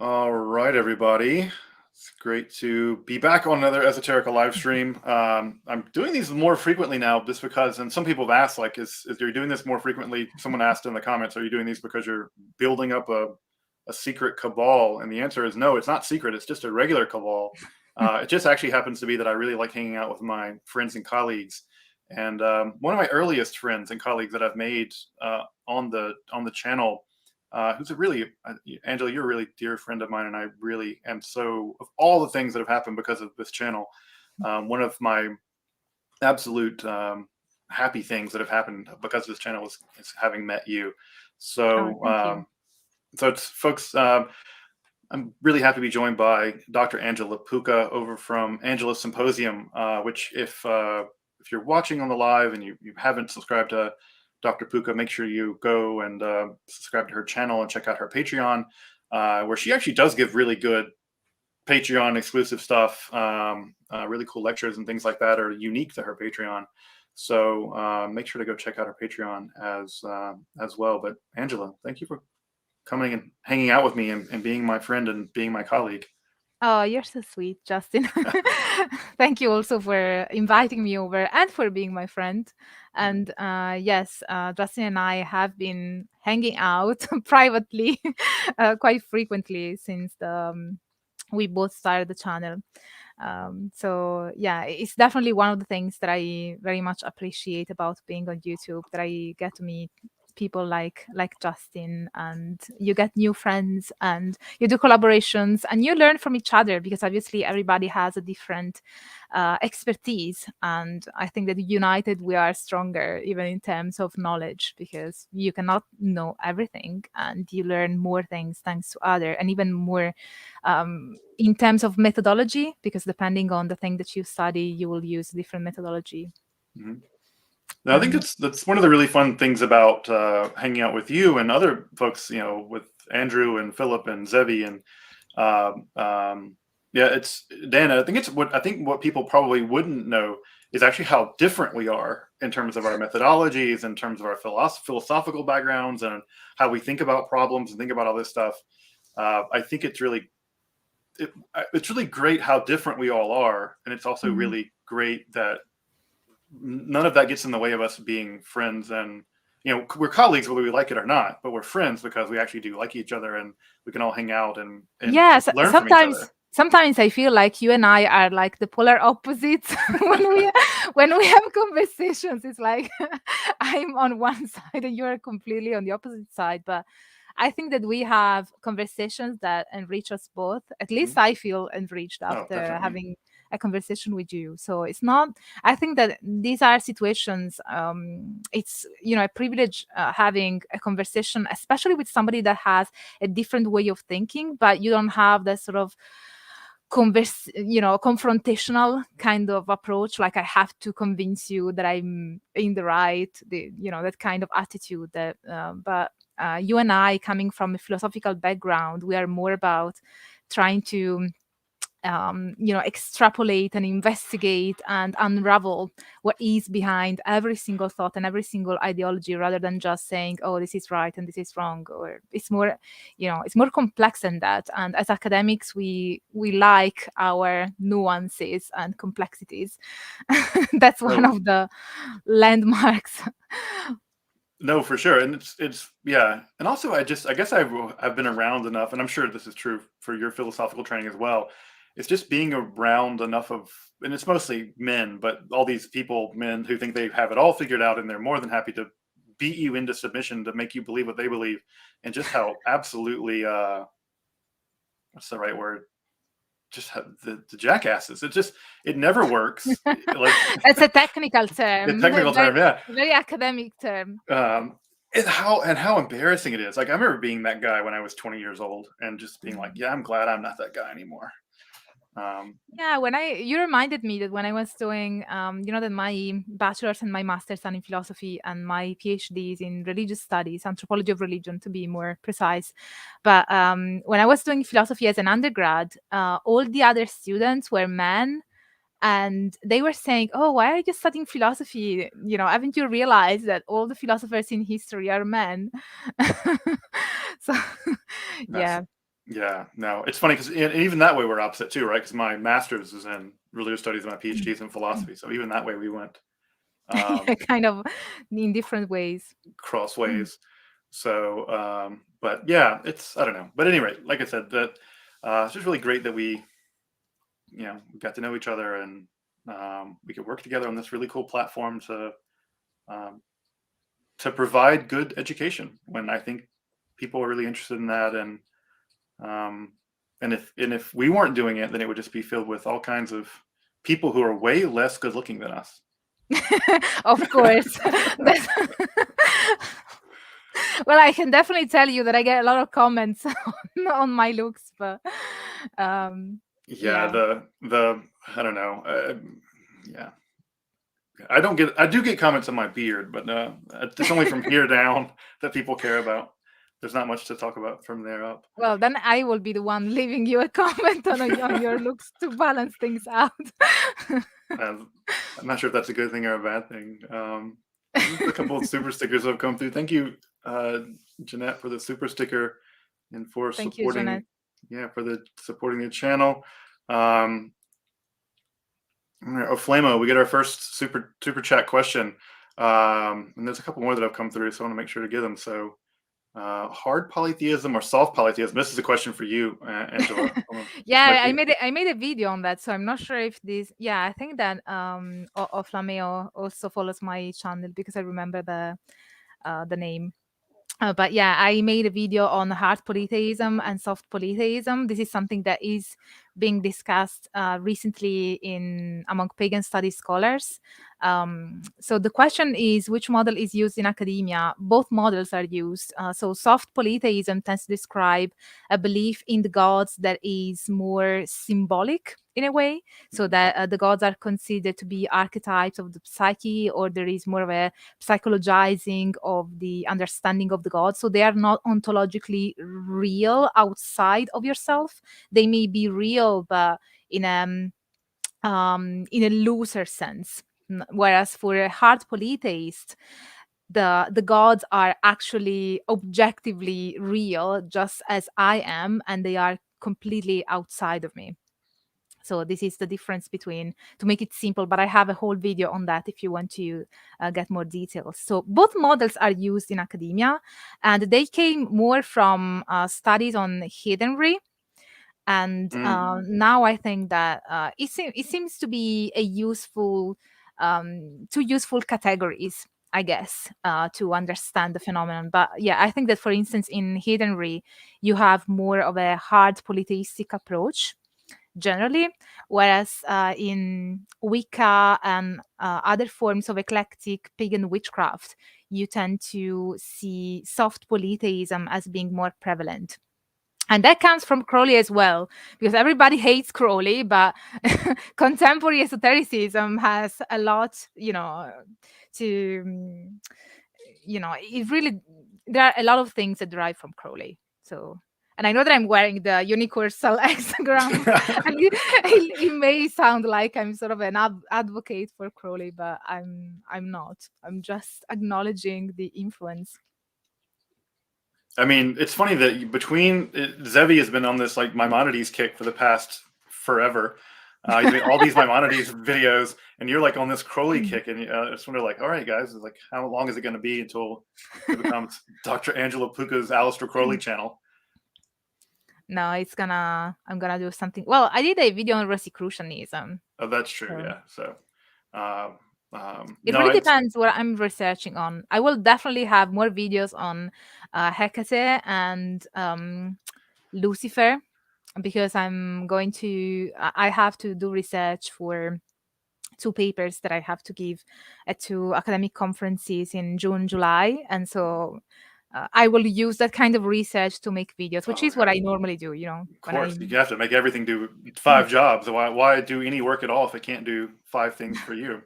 All right, everybody. It's great to be back on another Esoterica live stream. I'm doing these more frequently now just because, and some people have asked, like, is you're doing this more frequently? Someone asked in the comments, are you doing these because you're building up a secret cabal? And the answer is no, it's not secret. It's just a regular cabal. It just actually happens to be that I really like hanging out with my friends and colleagues. And one of my earliest friends and colleagues that I've made on the channel, who's a really Angela, you're a really dear friend of mine, and I really am so of all the things that have happened because of this channel. One of my absolute happy things that have happened because of this channel is having met you. So, thank you. So it's folks. I'm really happy to be joined by Dr. Angela Puka over from Angela's Symposium, which if you're watching on the live and you haven't subscribed to Dr. Puka, make sure you go and subscribe to her channel and check out her Patreon, where she actually does give really good Patreon exclusive stuff. Really cool lectures and things like that are unique to her Patreon. So make sure to go check out her Patreon as well. But Angela, thank you for coming and hanging out with me and being my friend and being my colleague. Oh, you're so sweet, Justin. Thank you also for inviting me over and for being my friend. And yes, Justin and I have been hanging out privately quite frequently since we both started the channel. So yeah, it's definitely one of the things that I very much appreciate about being on YouTube, that I get to meet people like Justin, and you get new friends and you do collaborations and you learn from each other, because obviously everybody has a different expertise, and I think that united we are stronger, even in terms of knowledge, because you cannot know everything and you learn more things thanks to other, and even more in terms of methodology, because depending on the thing that you study you will use different methodology. Mm-hmm. Now, I think that's one of the really fun things about hanging out with you and other folks, with Andrew and Philip and Zevi and yeah, it's Dan. I think what people probably wouldn't know is actually how different we are in terms of our methodologies, in terms of our philosophical backgrounds, and how we think about problems and think about all this stuff. I think it's really great how different we all are, and it's also really great that none of that gets in the way of us being friends. And we're colleagues whether we like it or not, but we're friends because we actually do like each other, and we can all hang out and yes, learn from each other. Sometimes I feel like you and I are like the polar opposites when we have conversations. It's like I'm on one side and you're completely on the opposite side, but I think that we have conversations that enrich us both. At least I feel enriched after having a conversation with you. So it's not, I think that these are situations, it's, a privilege having a conversation, especially with somebody that has a different way of thinking, but you don't have that sort of confrontational kind of approach, like I have to convince you that I'm in the right, that kind of attitude. That but you and I, coming from a philosophical background, we are more about trying to extrapolate and investigate and unravel what is behind every single thought and every single ideology, rather than just saying, oh, this is right and this is wrong. Or it's more, it's more complex than that. And as academics, we like our nuances and complexities. That's one of the landmarks. No, for sure. And it's yeah. And also I guess I've been around enough, and I'm sure this is true for your philosophical training as well. It's just being around enough of, and it's mostly men, but all these men who think they have it all figured out, and they're more than happy to beat you into submission to make you believe what they believe, and just how absolutely what's the right word? Just the jackasses. It never works. Like, it's a technical term. a technical term, yeah. Very academic term. And how embarrassing it is. Like, I remember being that guy when I was 20 years old and just being like, yeah, I'm glad I'm not that guy anymore. Yeah, you reminded me that when I was doing, that my bachelor's and my master's are in philosophy and my PhD is in religious studies, anthropology of religion to be more precise. But when I was doing philosophy as an undergrad, all the other students were men. And they were saying, oh, why are you studying philosophy? Haven't you realized that all the philosophers in history are men? So, yeah. Yeah, no, it's funny because even that way we're opposite too, right? Because my master's is in religious studies and my PhD is in philosophy. So even that way we went Kind of in different ways. crossways. So, but yeah, it's, I don't know. But anyway, like I said, that it's just really great that we we got to know each other, and we could work together on this really cool platform um, to provide good education when I think people are really interested in that. Um, and if we weren't doing it, then it would just be filled with all kinds of people who are way less good looking than us. Of course. That's well, I can definitely tell you that I get a lot of comments on my looks, but Yeah, yeah. the I don't know. Yeah, I do get comments on my beard, but it's only from here down that people care about. There's not much to talk about from there up. Well, then I will be the one leaving you a comment on your looks to balance things out. I'm not sure if that's a good thing or a bad thing. There's a couple of super stickers that have come through. Thank you, Jeanette, for the super sticker and for Thank you, supporting. Jeanette. Yeah, for the supporting the channel. Um, Flamo, we get our first super chat question, and there's a couple more that have come through, so I want to make sure to get them. So, hard polytheism or soft polytheism? This is a question for you, Angela. This might Yeah, be. I made a video on that, so I'm not sure if this. Yeah, I think that Oflameo also follows my channel because I remember the name. But yeah, I made a video on hard polytheism and soft polytheism. This is something that is being discussed recently in among pagan studies scholars. So the question is, which model is used in academia? Both models are used. So soft polytheism tends to describe a belief in the gods that is more symbolic in a way, so that the gods are considered to be archetypes of the psyche, or there is more of a psychologizing of the understanding of the gods. So they are not ontologically real outside of yourself. They may be real, but in a looser sense. Whereas for a hard polytheist, the gods are actually objectively real, just as I am, and they are completely outside of me. So this is the difference between, to make it simple, but I have a whole video on that if you want to get more details. So both models are used in academia, and they came more from studies on heathenry. And now I think that it seems to be a useful, two useful categories, I guess, to understand the phenomenon. But yeah, I think that, for instance, in heathenry, you have more of a hard polytheistic approach generally, whereas in Wicca and other forms of eclectic pagan witchcraft, you tend to see soft polytheism as being more prevalent. And that comes from Crowley as well, because everybody hates Crowley, but contemporary esotericism has a lot, to, it really, there are a lot of things that derive from Crowley. So, and I know that I'm wearing the Universal hexagram, and it may sound like I'm sort of an advocate for Crowley, but I'm not. I'm just acknowledging the influence. I mean, it's funny that Zevi has been on this like Maimonides kick for the past forever. He's made all these Maimonides videos, and you're like on this Crowley kick, and I just wonder, like, all right, guys, like, how long is it going to be until it becomes Dr. Angela Puka's Aleister Crowley channel? No, I'm gonna do something. Well, I did a video on Rosicrucianism. Oh, that's true. So Yeah. So, um, it no, really it's depends what I'm researching on. I will definitely have more videos on Hecate and Lucifer, because I have to do research for two papers that I have to give at two academic conferences in June, July. And so I will use that kind of research to make videos, which is what yeah, I normally do, of when course you I'm. have to make everything do 5 jobs. Why do any work at all if it can't do 5 things for you?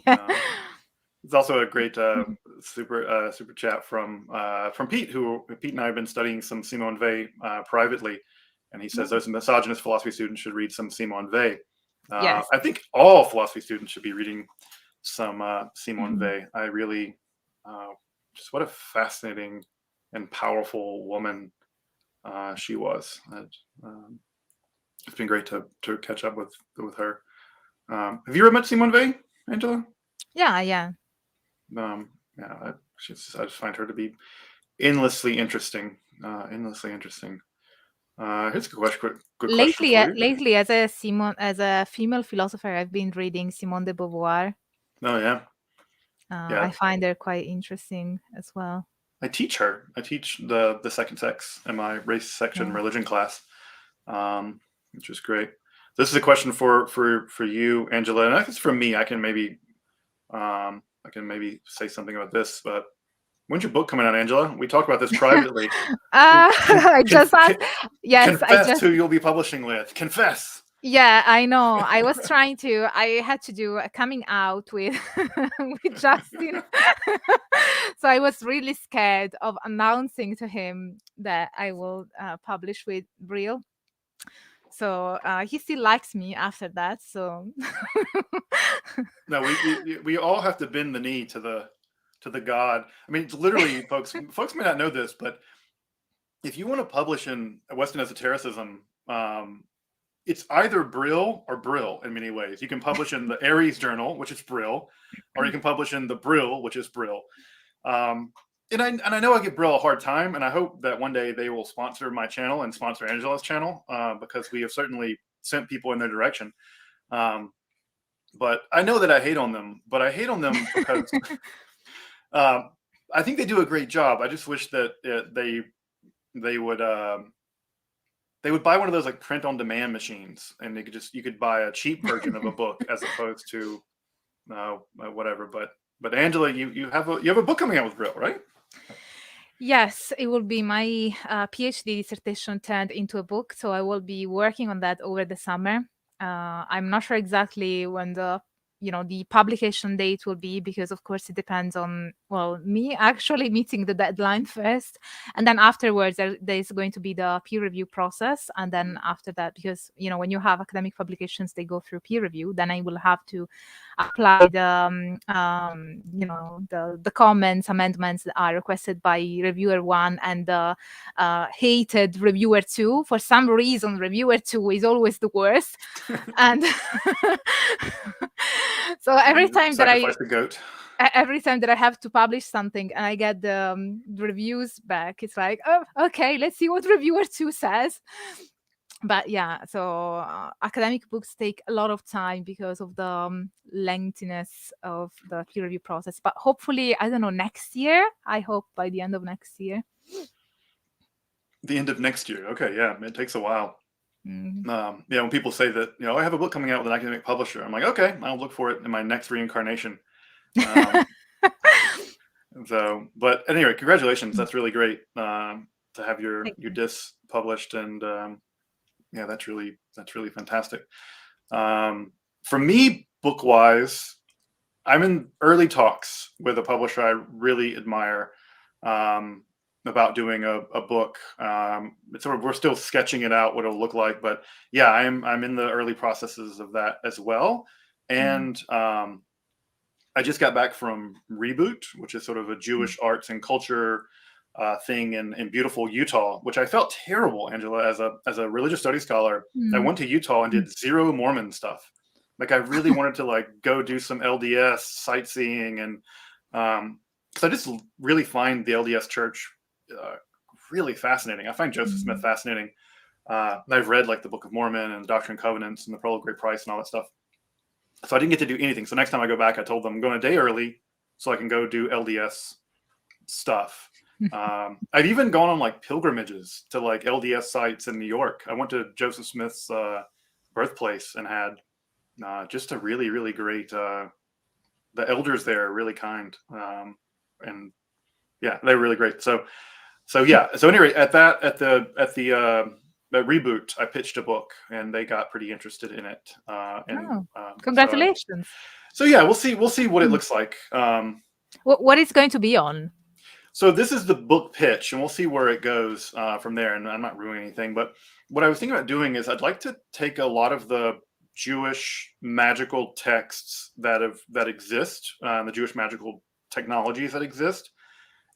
Yeah. It's also a great super chat from Pete, who Pete and I have been studying some Simone Weil privately, and he says Mm. those misogynist philosophy students should read some Simone Weil. Yes. I think all philosophy students should be reading some Simone Mhm. Weil. I really just what a fascinating and powerful woman she was. It's been great to catch up with her. Have you ever met Simone Weil, Angela? Yeah. Yeah, I just find her to be endlessly interesting. Here's a good question for you. Lately, as a female philosopher, I've been reading Simone de Beauvoir. Oh yeah. I find her quite interesting as well. I teach her. I teach the second sex in my race section religion class, which is great. This is a question for you, Angela, and I think it's from me. I can maybe say something about this, but when's your book coming out, Angela? We talked about this privately. I just asked. Yes, confess who you'll be publishing with. Confess. Yeah, I know. I was trying to. I had to do a coming out with with Justin, so I was really scared of announcing to him that I will publish with Brill. So he still likes me after that. So no, we all have to bend the knee to the God. I mean, it's literally, folks may not know this, but if you want to publish in Western esotericism, it's either Brill or Brill in many ways. You can publish in the Aries Journal, which is Brill, or you can publish in the Brill, which is Brill. And I know I give Brill a hard time, and I hope that one day they will sponsor my channel and sponsor Angela's channel, because we have certainly sent people in their direction. But I know that I hate on them, but I hate on them because I think they do a great job. I just wish that they would buy one of those like print on demand machines, and you could buy a cheap version of a book as opposed to whatever. But Angela, you have a book coming out with Brill, right? Yes, it will be my PhD dissertation turned into a book. So I will be working on that over the summer. I'm not sure exactly when the publication date will be, because of course it depends on, well, me actually meeting the deadline first, and then afterwards there is going to be the peer review process, and then after that, because when you have academic publications, they go through peer review, then I will have to apply the the comments, amendments that are requested by reviewer 1 and the hated reviewer 2. For some reason, reviewer 2 is always the worst. And so every time that I have to publish something and I get the reviews back, it's like, oh, okay, let's see what reviewer 2 says. But yeah, so academic books take a lot of time because of the lengthiness of the peer review process. But hopefully, I don't know, next year. I hope by the end of next year. The end of next year. Okay, yeah, it takes a while. When people say that, I have a book coming out with an academic publisher, I'm like, okay, I'll look for it in my next reincarnation. But anyway, congratulations. That's really great to have your diss published, and that's really fantastic. For me, book wise, I'm in early talks with a publisher I really admire about doing a book. We're still sketching it out, what it'll look like, but yeah, I'm in the early processes of that as well. And I just got back from Reboot, which is sort of a Jewish arts and culture thing in beautiful Utah, which I felt terrible, Angela, as a religious studies scholar. I went to Utah and did zero Mormon stuff. Like, I really wanted to go do some LDS sightseeing, and because I just really find the LDS church really fascinating. I find Joseph Smith fascinating. I've read the Book of Mormon and Doctrine and Covenants and the Pearl of Great Price and all that stuff. So I didn't get to do anything. So next time I go back, I told them I'm going a day early so I can go do LDS stuff. I've even gone on pilgrimages to LDS sites in New York. I went to Joseph Smith's birthplace and had just a really, really great. The elders there are really kind, and yeah, they're really great. So anyway, at the Reboot, I pitched a book, and they got pretty interested in it. Congratulations! So yeah, we'll see what it looks like. What it's going to be on? So this is the book pitch, and we'll see where it goes from there. And I'm not ruining anything, but what I was thinking about doing is I'd like to take a lot of the Jewish magical texts that exist, the Jewish magical technologies that exist,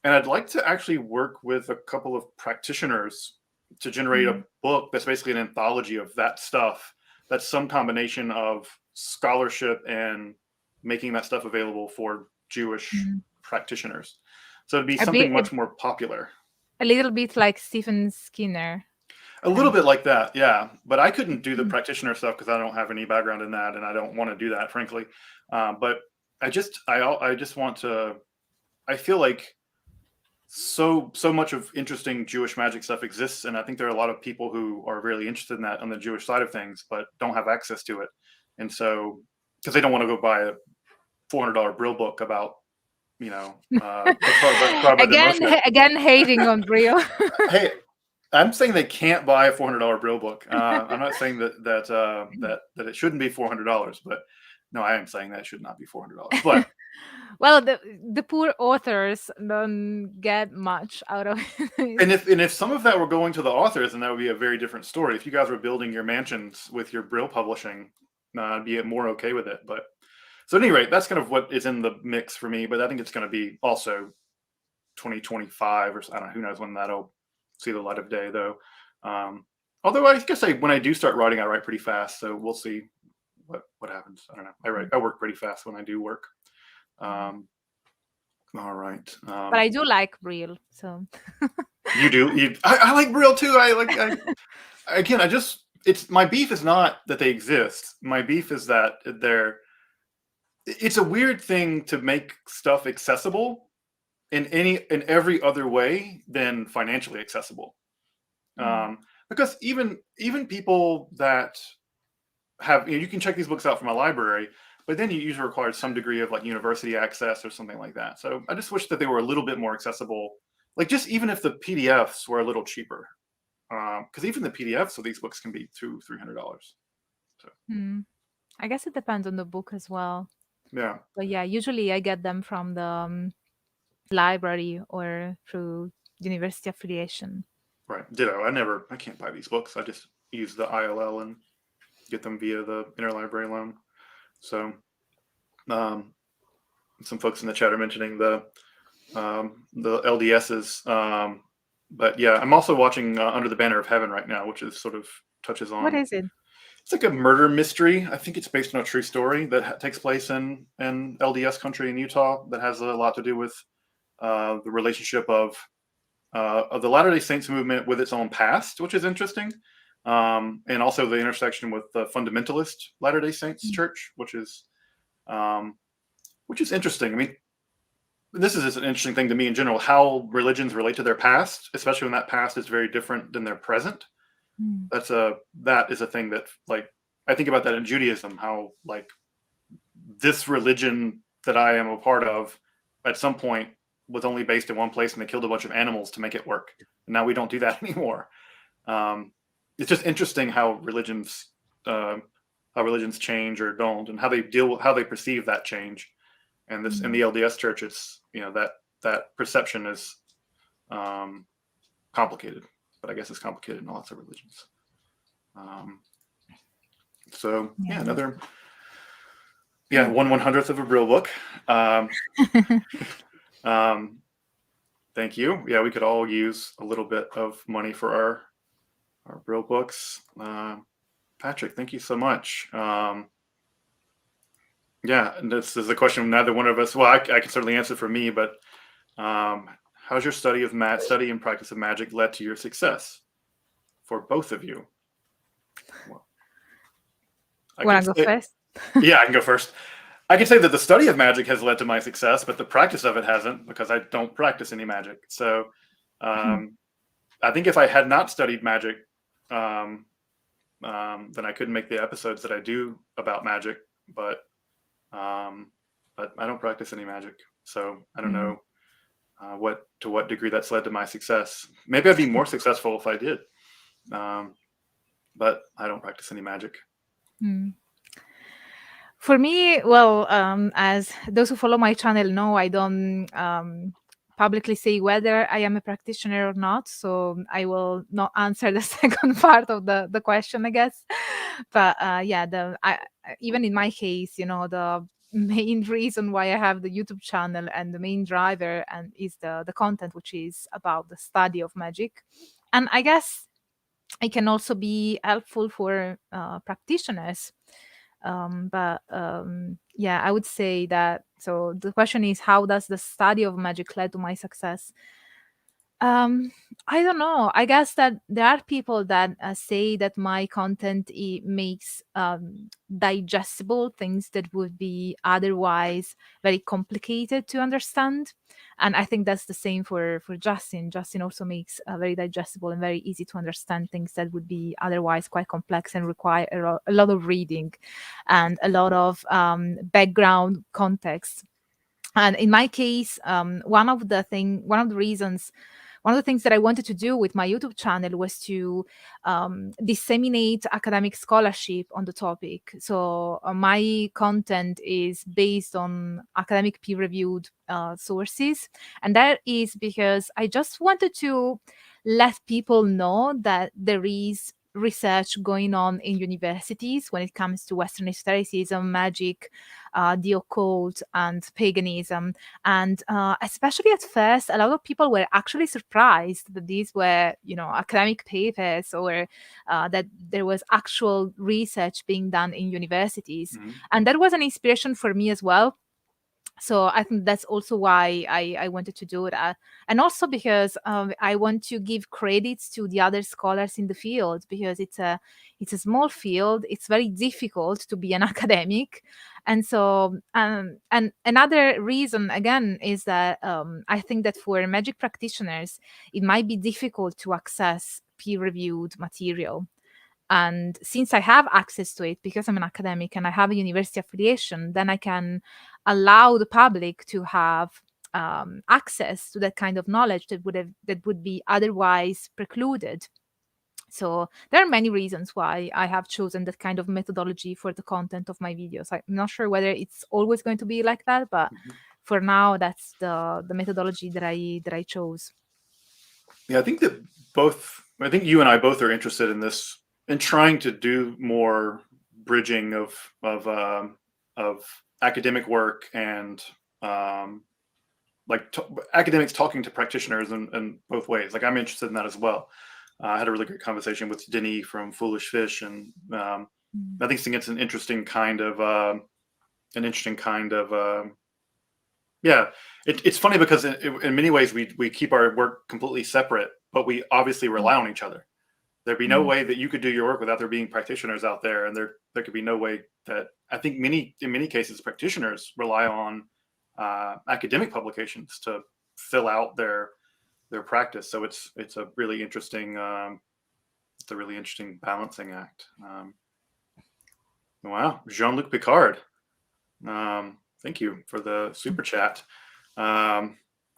and I'd like to actually work with a couple of practitioners to generate a book that's basically an anthology of that stuff. That's some combination of scholarship and making that stuff available for Jewish practitioners. So it'd be something much more popular. A little bit like Stephen Skinner. A little bit like that, yeah. But I couldn't do the practitioner stuff because I don't have any background in that, and I don't want to do that, frankly. But I just want to. I feel like so much of interesting Jewish magic stuff exists, and I think there are a lot of people who are really interested in that on the Jewish side of things, but don't have access to it, and so because they don't want to go buy a $400 Brill book about, you know, again hating on Brill. Hey, I'm saying they can't buy a $400 Brill book. I'm not saying that it shouldn't be $400, but no, I am saying that it should not be $400. But well, the poor authors don't get much out of it. And if some of that were going to the authors, then that would be a very different story. If you guys were building your mansions with your Brill publishing, I'd be more okay with it. But so at any rate, that's kind of what is in the mix for me. But I think it's going to be also 2025 or I don't know, who knows when that'll see the light of day, though. Although I guess when I do start writing, I write pretty fast. So we'll see what happens. I don't know. I work pretty fast when I do work. All right. But I do like Brill, so. You do. I like Brill too. It's my beef is not that they exist. My beef is that it's a weird thing to make stuff accessible in every other way than financially accessible. Because even people that have, you can check these books out from a library, but then you usually require some degree of like university access or something like that. So I just wish that they were a little bit more accessible. Like just even if the PDFs were a little cheaper, because even the PDFs of these books can be $200-$300. So I guess it depends on the book as well. Yeah. But yeah, usually I get them from the library or through university affiliation. Right. Ditto. I can't buy these books. I just use the ILL and get them via the interlibrary loan. So, some folks in the chat are mentioning the LDSs. But yeah, I'm also watching Under the Banner of Heaven right now, which is sort of touches on. What is it? It's like a murder mystery. I think it's based on a true story that takes place in LDS country in Utah that has a lot to do with the relationship of the Latter-day Saints movement with its own past, which is interesting. And also the intersection with the fundamentalist Latter-day Saints church, which is interesting. I mean, this is an interesting thing to me in general, how religions relate to their past, especially when that past is very different than their present. That is a thing that, like, I think about that in Judaism, how like this religion that I am a part of at some point was only based in one place and they killed a bunch of animals to make it work. And now we don't do that anymore. It's just interesting how religions change or don't, and how they perceive that change. And this in the LDS church, it's that perception is complicated, but I guess it's complicated in lots of religions. So yeah, another 1/100th of a Brill book. Thank you. Yeah, we could all use a little bit of money for our Brill books. Patrick, thank you so much. Yeah, and this is a question neither one of us. Well, I can certainly answer for me, but how's your study and practice of magic led to your success for both of you? Well, Want to go first? Yeah, I can go first. I can say that the study of magic has led to my success, but the practice of it hasn't, because I don't practice any magic. So I think if I had not studied magic, then I couldn't make the episodes that I do about magic. But I don't practice any magic, so I don't know to what degree that's led to my success. Maybe I'd be more successful if I did, but I don't practice any magic. For me, well, as those who follow my channel know, I don't publicly say whether I am a practitioner or not, so I will not answer the second part of the question, I guess. But even in my case, the main reason why I have the YouTube channel and the main driver is the content, which is about the study of magic. And I guess it can also be helpful for practitioners. Yeah, I would say that. So the question is, how does the study of magic led to my success? Um, I don't know. I guess that there are people that say that my content makes digestible things that would be otherwise very complicated to understand, and I think that's the same for Justin. Justin also makes very digestible and very easy to understand things that would be otherwise quite complex and require a lot of reading and a lot of background context. And in my case, one of the reasons, one of the things that I wanted to do with my YouTube channel was to disseminate academic scholarship on the topic. So my content is based on academic peer-reviewed sources, and that is because I just wanted to let people know that there is research going on in universities when it comes to Western esotericism, magic, the occult, and paganism. And especially at first, a lot of people were actually surprised that these were, academic papers, or that there was actual research being done in universities. Mm-hmm. And that was an inspiration for me as well. So I think that's also why I wanted to do that, and also because I want to give credits to the other scholars in the field, because it's a small field. It's very difficult to be an academic, and so and another reason again is that I think that for magic practitioners it might be difficult to access peer-reviewed material. And since I have access to it because I'm an academic and I have a university affiliation, then I can allow the public to have access to that kind of knowledge that would be otherwise precluded. So there are many reasons why I have chosen that kind of methodology for the content of my videos. I'm not sure whether it's always going to be like that, but for now, that's the methodology that I chose. Yeah, I think you and I both are interested in this, in trying to do more bridging of academic work and academics talking to practitioners in both ways. Like, I'm interested in that as well. I had a really great conversation with Denny from Foolish Fish, and I think it's an interesting kind of yeah. It's funny because in many ways we keep our work completely separate, but we obviously rely on each other. There'd be no way that you could do your work without there being practitioners out there, and there could be no way that, I think, in many cases practitioners rely on academic publications to fill out their practice. So it's a really interesting balancing act. Wow, Jean-Luc Picard, thank you for the super chat. I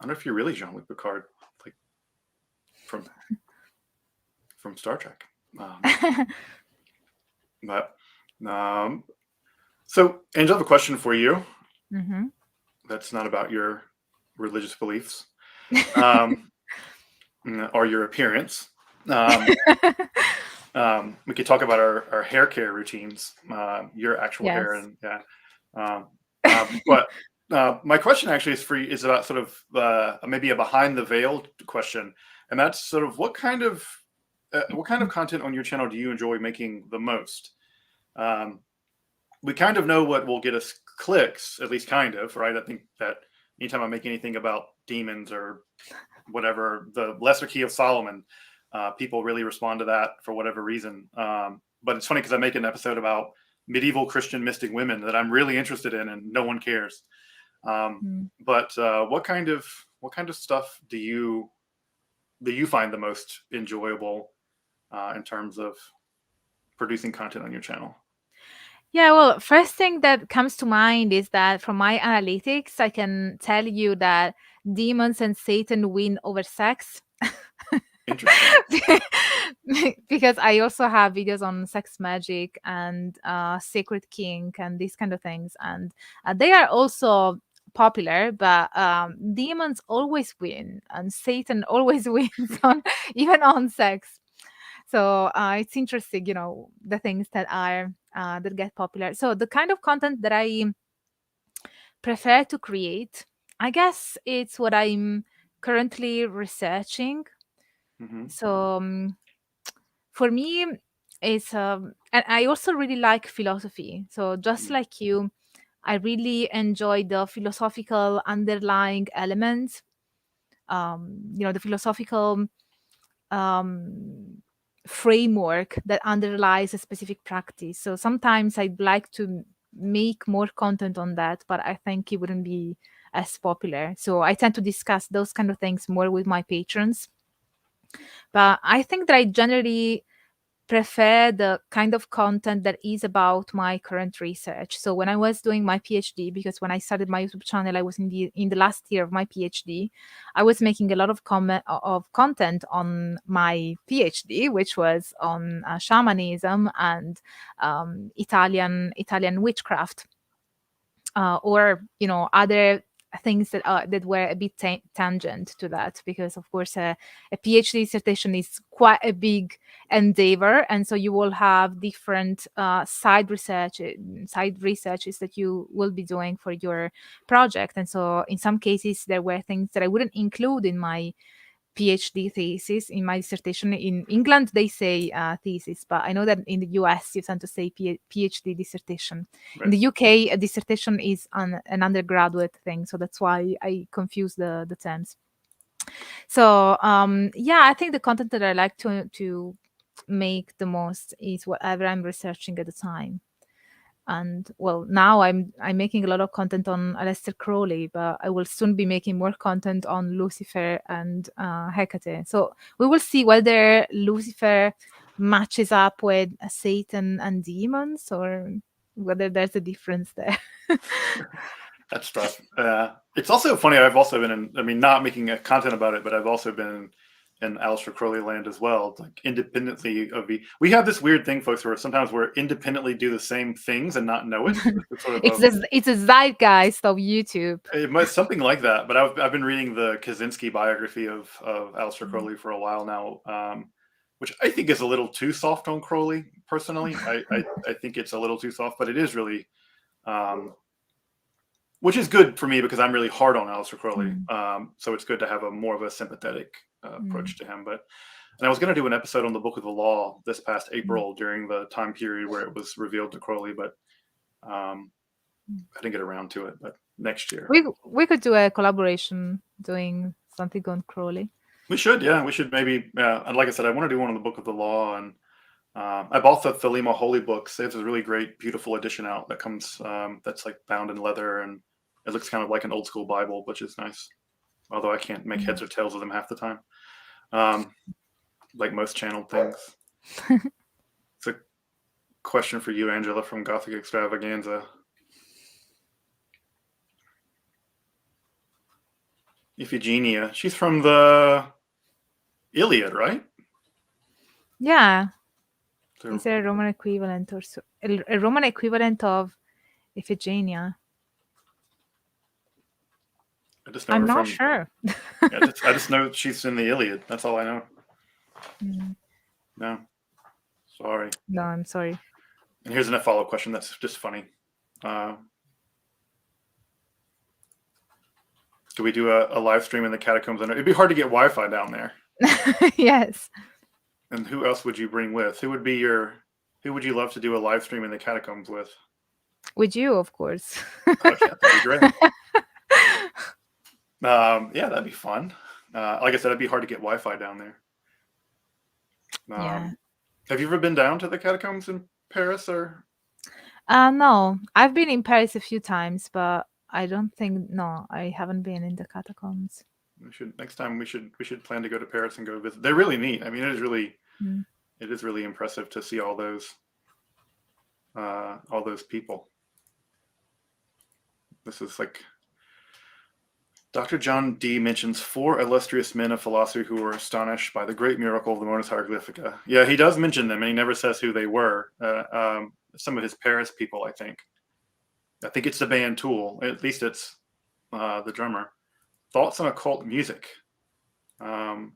don't know if you're really Jean-Luc Picard, like from Star Trek. So, Angel, I have a question for you. Mm-hmm. That's not about your religious beliefs or your appearance. We could talk about our hair care routines, your actual hair, and but my question actually is about sort of maybe a behind the veil question, and that's sort of what kind of content on your channel do you enjoy making the most? We kind of know what will get us clicks, at least kind of, right? I think that anytime I make anything about demons or whatever, the Lesser Key of Solomon, people really respond to that for whatever reason. But it's funny because I make an episode about medieval Christian mystic women that I'm really interested in, and no one cares. But what kind of stuff do you find the most enjoyable in terms of producing content on your channel? Yeah, well, first thing that comes to mind is that from my analytics, I can tell you that demons and Satan win over sex. Interesting. Because I also have videos on sex magic and sacred kink and these kind of things, and they are also popular, but demons always win and Satan always wins on even on sex. So it's interesting, the things that are that get popular. So the kind of content that I prefer to create, I guess it's what I'm currently researching. Mm-hmm. So for me, it's and I also really like philosophy. So just like you, I really enjoy the philosophical underlying elements. The philosophical um, framework that underlies a specific practice. So sometimes I'd like to make more content on that, but I think it wouldn't be as popular. So I tend to discuss those kind of things more with my patrons. But I think that I generally prefer the kind of content that is about my current research. So when I was doing my PhD, because when I started my YouTube channel, I was in the last year of my PhD, I was making a lot of content on my PhD, which was on shamanism and Italian witchcraft, or other things that were a bit tangent to that, because of course a PhD dissertation is quite a big endeavor, and so you will have different side researches that you will be doing for your project. And so in some cases there were things that I wouldn't include in my PhD thesis, in my dissertation. In England, they say thesis, but I know that in the US, you tend to say PhD dissertation. Right. In the UK, a dissertation is an undergraduate thing, so that's why I confuse the terms. So yeah, I think the content that I like to make the most is whatever I'm researching at the time. And well, now I'm making a lot of content on Aleister Crowley, but I will soon be making more content on Lucifer and Hecate. So we will see whether Lucifer matches up with Satan and demons, or whether there's a difference there. That's tough. It's also funny. I've also been in, I mean, not making a content about it, but I've also been in Aleister Crowley land as well, like independently of we have this weird thing, folks, where sometimes we're independently do the same things and not know it. It's sort of It's a zeitgeist of YouTube. it might something like that. But I've been reading the Kaczynski biography of Aleister Crowley for a while now, which I think is a little too soft on Crowley. Personally, I think it's a little too soft, but it is really, which is good for me because I'm really hard on Aleister Crowley. So it's good to have a more of a sympathetic approach to him. And I was going to do an episode on the Book of the Law this past April during the time period where it was revealed to Crowley, but I didn't get around to it. But next year we could do a collaboration doing something on Crowley. We should, yeah. We should maybe, and like I said, I want to do one on the Book of the Law, and I bought the Thelema Holy Books. They have a really great, beautiful edition out that comes, that's like bound in leather, and it looks kind of like an old school Bible, which is nice. Although I can't make heads or tails of them half the time, like most channeled things. It's a question for you, Angela, from Gothic Extravaganza. Iphigenia, she's from the Iliad, right? Yeah. So, is there a Roman equivalent or so? A Roman equivalent of Iphigenia? I'm not sure. Yeah, I just know she's in the Iliad. That's all I know. No, sorry. No, I'm sorry. And here's a follow-up question that's just funny. Do we do a live stream in the catacombs? And it'd be hard to get Wi-Fi down there. Yes. And who else would you bring with? Who would you love to do a live stream in the catacombs with? With you, of course. Okay, that'd be great. Yeah, that'd be fun. Like I said, it'd be hard to get Wi-Fi down there. Yeah. Have you ever been down to the catacombs in Paris, or? No, I've been in Paris a few times, but I haven't been in the catacombs. Next time we should plan to go to Paris and go visit. They're really neat. I mean, it is really impressive to see all those people. This is like Dr. John D. mentions 4 illustrious men of philosophy who were astonished by the great miracle of the Monas Hieroglyphica. Yeah, he does mention them, and he never says who they were. Some of his Paris people, I think. I think it's the band Tool. At least it's the drummer. Thoughts on occult music. Angela,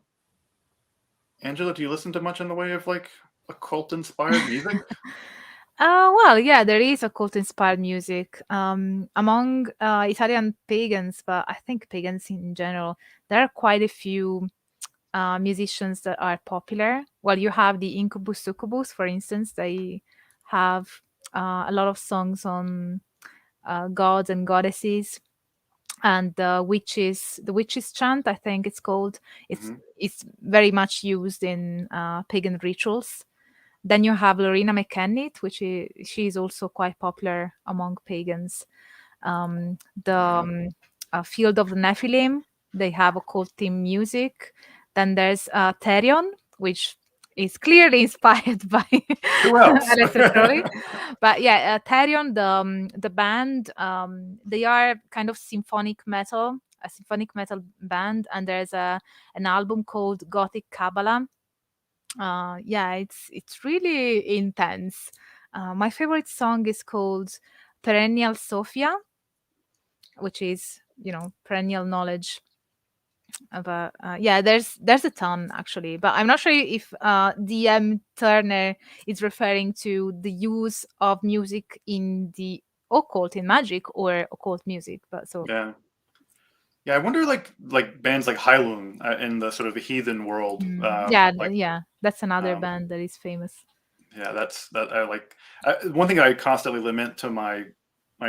do you listen to much in the way of like occult-inspired music? Well, yeah, there is occult-inspired music among Italian pagans, but I think pagans in general. There are quite a few musicians that are popular. Well, you have the Incubus Succubus, for instance. They have a lot of songs on gods and goddesses, and the witches chant, I think it's called. It's Hmm. it's very much used in pagan rituals. Then you have Lorena McKennitt, she's also quite popular among pagans. The Field of the Nephilim, they have occult theme music. Then there's Therion, which is clearly inspired by Who else? Aleister Crowley. But yeah, Therion, the band, they are kind of a symphonic metal band, and there's an album called Gothic Kabbalah. Yeah, it's really intense. My favorite song is called Perennial Sophia, which is, perennial knowledge. But yeah, there's a ton actually, but I'm not sure if DM Turner is referring to the use of music in the occult, in magic, or occult music. But so Yeah. Yeah, I wonder, like bands like Heilung in the sort of the heathen world, yeah, like yeah, that's another um, band that is famous. yeah, that I like. One thing I constantly lament to my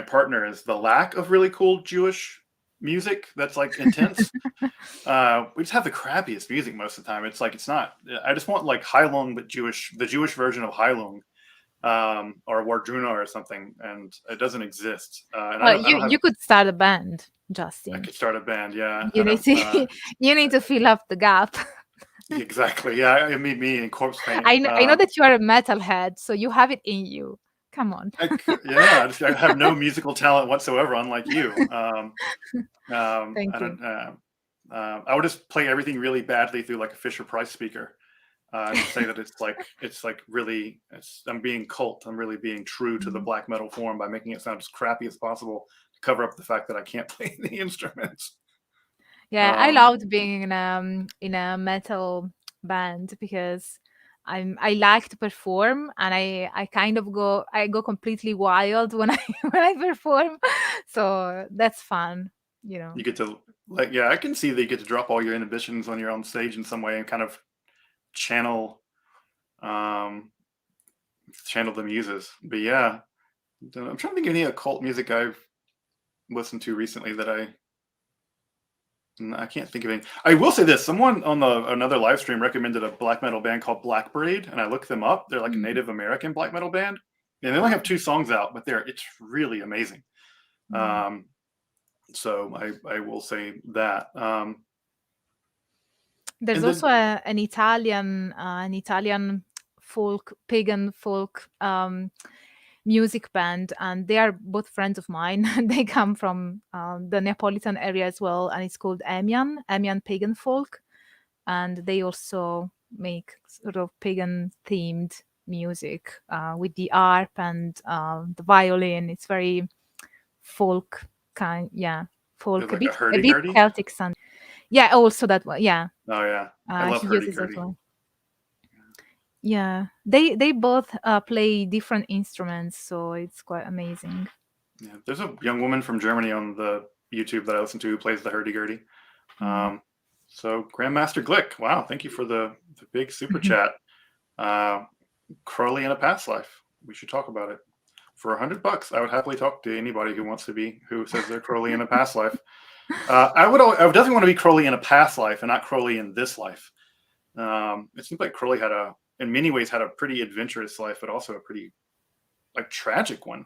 partner is the lack of really cool Jewish music that's like intense. We just have the crappiest music most of the time. It's like it's not. I just want like Heilung, but the Jewish version of Heilung, or Wardruna or something, and it doesn't exist. And Well, I don't have. you could start a band, I Justin. could start a band, yeah. I You need don't. to you need to fill up the gap. Exactly. Yeah, me in corpse paint. I know that you are a metalhead, so you have it in you. Come on. Yeah, I have no musical talent whatsoever, unlike you. Thank I you. don't. I would just play everything really badly through like a Fisher Price speaker, and say that it's like really. I'm being cult. I'm really being true to the Mhm. black metal form by making it sound as crappy as possible to cover up the fact that I can't play the instruments. Yeah, I Um, loved being in a metal band because I like to perform, and I kind of go completely wild when I when I perform. So that's fun, you know. you get to like, yeah, I can see that you get to drop all your inhibitions on your own stage in some way and kind of channel um channel the muses. But yeah, I'm trying to think of any occult music I've listened to recently that I can't think of any. I will say this: someone on another live stream recommended a black metal band called Black Braid, and I looked them up. They're like a Mm. Native American black metal band, and they only Wow. have 2 songs out, but it's really amazing. Mm. Um, so I will say that. There's And also then an Italian folk, pagan folk music band, and they are both friends of mine. They come from the Neapolitan area as well, and it's called Amian Pagan Folk, and they also make sort of pagan themed music with the harp and the violin. It's very folk yeah, there's folk, like a a bit hurdy-gurdy. Celtic sound. Yeah, also that one. Yeah, Oh yeah, I love he uses as hurdy-gurdy. well. Yeah, they both play different instruments, so it's quite amazing. Yeah, there's a young woman from Germany on the YouTube that I listen to who plays the hurdy-gurdy. Mm. Um, so Grandmaster Glick, wow, thank you for the big super chat. Uh, Crowley in a past life. We should talk about it. For $100, I would happily talk to anybody who says they're Crowley in a past life. I would definitely want to be Crowley in a past life and not Crowley in this life. It seems like Crowley in many ways, had a pretty adventurous life, but also a pretty like tragic one.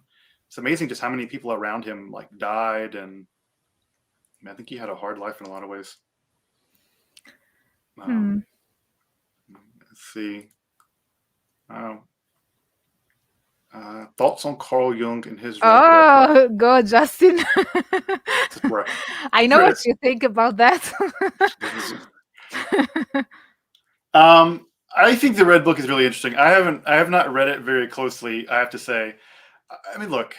It's amazing just how many people around him like died, and I think he had a hard life in a lot of ways. Hmm. Let's see. Thoughts on Carl Jung and his Red Book? Oh, go, Justin. This is where, I know what you think about that. um, I think the Red Book is really interesting. I have not read it very closely, I have to say. I mean, look,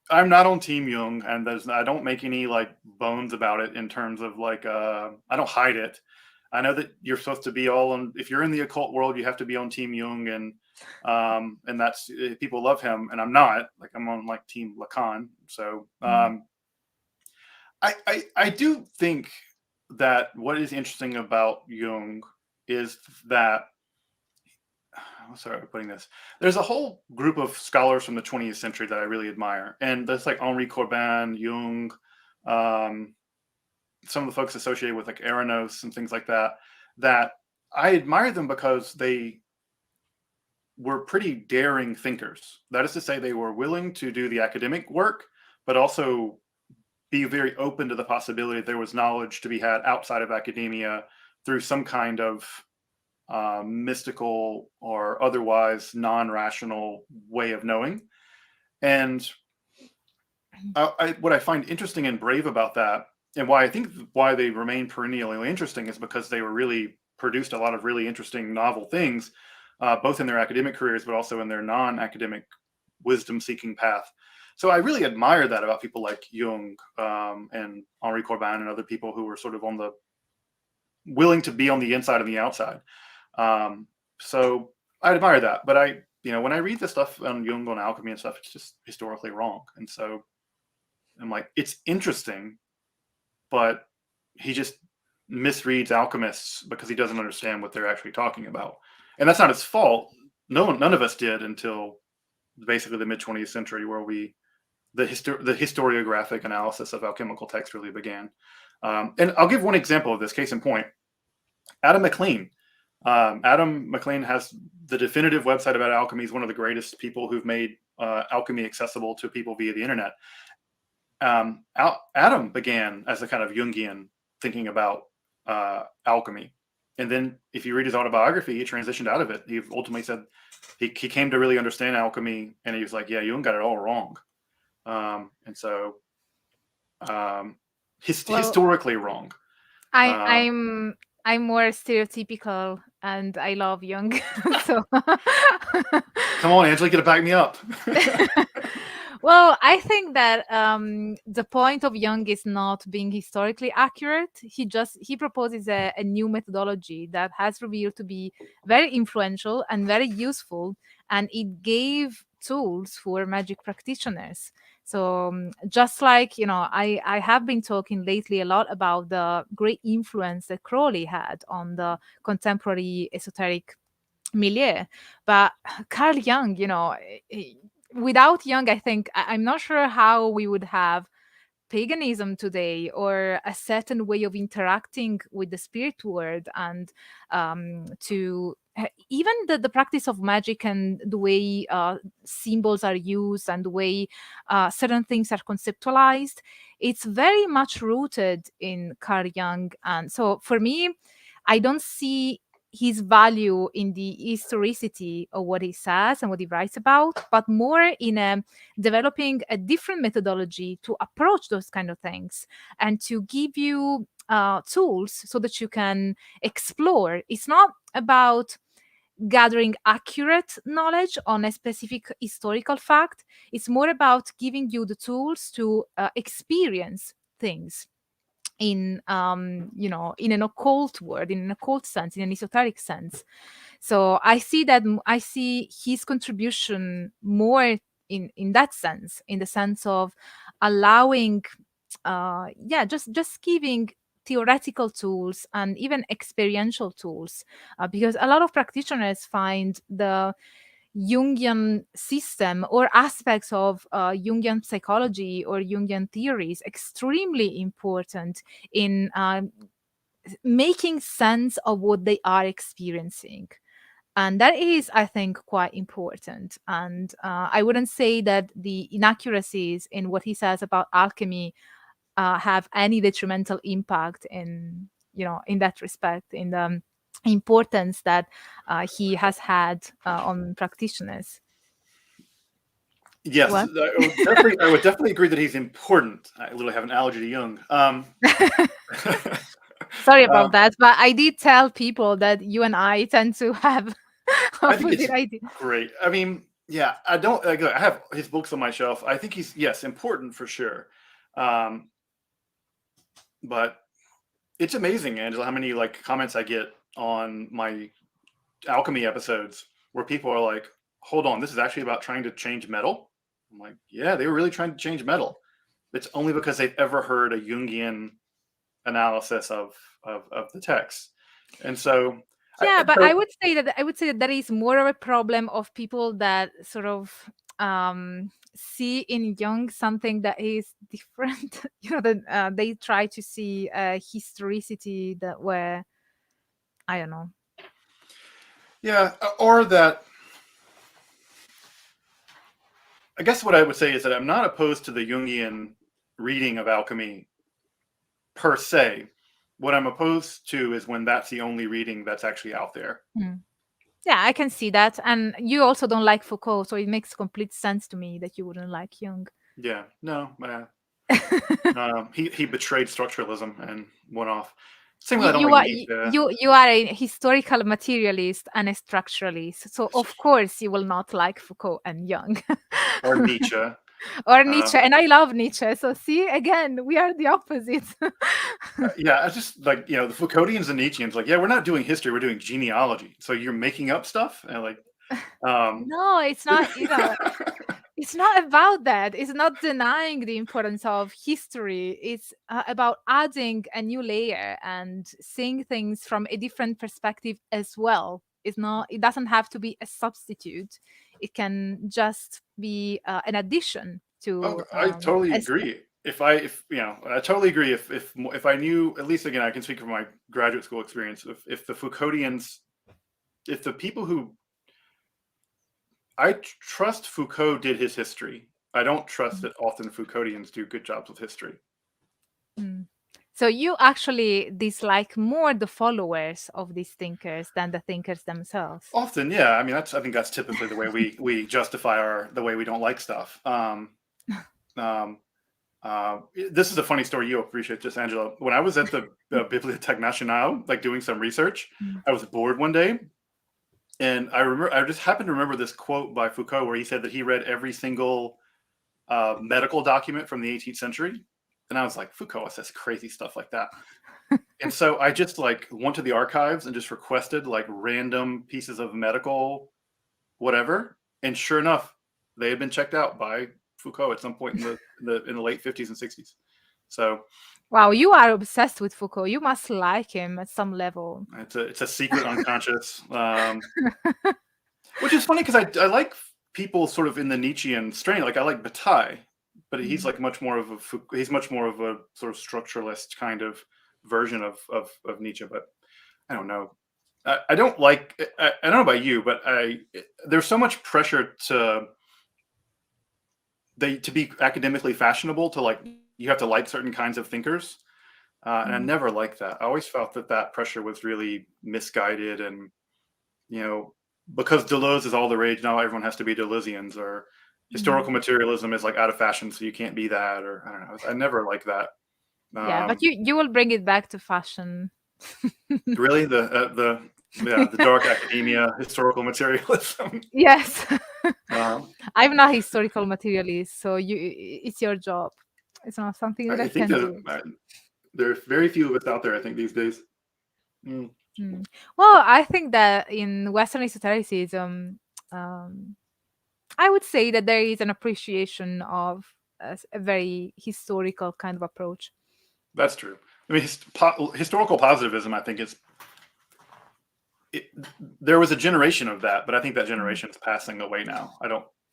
I'm not on Team Jung, and I don't make any like bones about it in terms of like I don't hide it. I know that you're supposed to be all on. If you're in the occult world, you have to be on Team Jung, and that's people love him, and I'm not. Like I'm on like Team Lacan. So Mm. I do think that what is interesting about Jung is that, what's the right way of putting this? There's a whole group of scholars from the 20th century that I really admire, and that's like Henri Corbin, Jung, um, some of the folks associated with like Eranos and things like that. That I admire them because they were pretty daring thinkers. That is to say, they were willing to do the academic work, but also be very open to the possibility that there was knowledge to be had outside of academia through some kind of mystical or otherwise non-rational way of knowing. And what I find interesting and brave about that, and why I think why they remain perennially interesting, is because they were really produced a lot of really interesting novel things, both in their academic careers, but also in their non-academic wisdom-seeking path. So I really admire that about people like Jung and Henri Corbin and other people who were sort of on the willing to be on the inside and the outside. So I admire that. But when I read the stuff on Jung, on alchemy and stuff, it's just historically wrong. And so I'm like, it's interesting, but he just misreads alchemists because he doesn't understand what they're actually talking about. And that's not his fault. None of us did until basically the mid 20th century, where the historiographic analysis of alchemical text really began. And I'll give one example of this. Case in point, Adam McLean. Adam McLean has the definitive website about alchemy. He's one of the greatest people who've made alchemy accessible to people via the internet. Adam began as a kind of Jungian thinking about alchemy. And then if you read his autobiography, he transitioned out of it. He ultimately said he came to really understand alchemy, and he was like, yeah, Jung got it all wrong. And so historically wrong. I'm more stereotypical, and I love Jung. So come on, Angela, you gotta back me up. Well, I think that the point of Jung is not being historically accurate. He proposes a new methodology that has revealed to be very influential and very useful, and it gave tools for magic practitioners. So just like, I have been talking lately a lot about the great influence that Crowley had on the contemporary esoteric milieu, but Carl Jung, without Jung, I think I'm not sure how we would have paganism today, or a certain way of interacting with the spirit world, and even the practice of magic, and the way symbols are used, and the way certain things are conceptualized. It's very much rooted in Carl Jung. And so for me, I don't see his value in the historicity of what he says and what he writes about, but more in developing a different methodology to approach those kind of things, and to give you tools so that you can explore. It's not about gathering accurate knowledge on a specific historical fact. It's more about giving you the tools to experience things in in an occult word, in an occult sense, in an esoteric sense. So I see his contribution more in that sense, in the sense of allowing just giving theoretical tools and even experiential tools, because a lot of practitioners find the Jungian system or aspects of Jungian psychology or Jungian theories extremely important in making sense of what they are experiencing. And that is, I think, quite important. And I wouldn't say that the inaccuracies in what he says about alchemy have any detrimental impact in that respect, in the importance that he has had on practitioners. Yes, What? I would definitely agree that he's important. I literally have an allergy to Jung. Sorry about that, but I did tell people that you and I tend to have I think opposite it's ideas. great. I mean, yeah, I have his books on my shelf. I think he's, yes, important for sure. But it's amazing, Angela, how many like comments I get on my alchemy episodes where people are like, hold on, this is actually about trying to change metal. I'm like, yeah, they were really trying to change metal. It's only because they've ever heard a Jungian analysis of the text. And so, Yeah, but so I would say that there is more of a problem of people that sort of see in Jung something that is different. That they try to see a historicity that where I don't know. yeah, or that. I guess what I would say is that I'm not opposed to the Jungian reading of alchemy per se. What I'm opposed to is when that's the only reading that's actually out there. Hmm. Yeah, I can see that. And you also don't like Foucault, so it makes complete sense to me that you wouldn't like Jung. Yeah, no, he betrayed structuralism and went off. Same way I don't You like are Nietzsche you are a historical materialist and a structuralist, so of course you will not like Foucault and Jung. or Nietzsche. Or Nietzsche, and I love Nietzsche. So see, again, we are the opposites. Yeah, I just like the Foucauldians and Nietzscheans. Like, yeah, we're not doing history; we're doing genealogy. So you're making up stuff, and like, No, it's not. It's not about that. It's not denying the importance of history. It's about adding a new layer and seeing things from a different perspective as well. It's not. It doesn't have to be a substitute. It can just be an addition oh, to. I totally agree. I totally agree. If I knew, at least again, I can speak from my graduate school experience. If the Foucauldians, if the people who I trust Foucault did his history, I don't trust that often Foucauldians do good jobs with history. Mm. So you actually dislike more the followers of these thinkers than the thinkers themselves. Often, yeah. I mean, I think that's typically the way we justify the way we don't like stuff. This is a funny story. You appreciate this, Angela. When I was at the Bibliothèque Nationale, like doing some research, Mm. I was bored one day, and I just happened to remember this quote by Foucault where he said that he read every single medical document from the 18th century, and I was like, Foucault says crazy stuff like that. And so I just like went to the archives and just requested like random pieces of medical whatever, and sure enough, they had been checked out by Foucault at some point in the late 50s and 60s. So Wow, you are obsessed with Foucault. You must like him at some level. it's a secret unconscious, which is funny because I like people sort of in the Nietzschean strain. Like I like Bataille, but he's like much more of he's much more of a sort of structuralist kind of version of Nietzsche. But I don't know. I don't like. I don't know about you, but there's so much pressure to be academically fashionable to like you have to like certain kinds of thinkers, and I never liked that. I always felt that pressure was really misguided, and because Deleuze is all the rage now, everyone has to be Deleuzians, or historical materialism is like out of fashion, so you can't be that, or I don't know. I never liked that. Yeah, but you will bring it back to fashion. Really, the dark academia, historical materialism. Yes. Um, I'm not a historical materialist, so it's your job. It's not something that I think can do. there are very few of us out there, I think, these days. Well, I think that in Western esotericism, I would say that there is an appreciation of a very historical kind of approach. That's true. I mean, historical positivism, I think, there was a generation of that, but I think that generation is passing away now.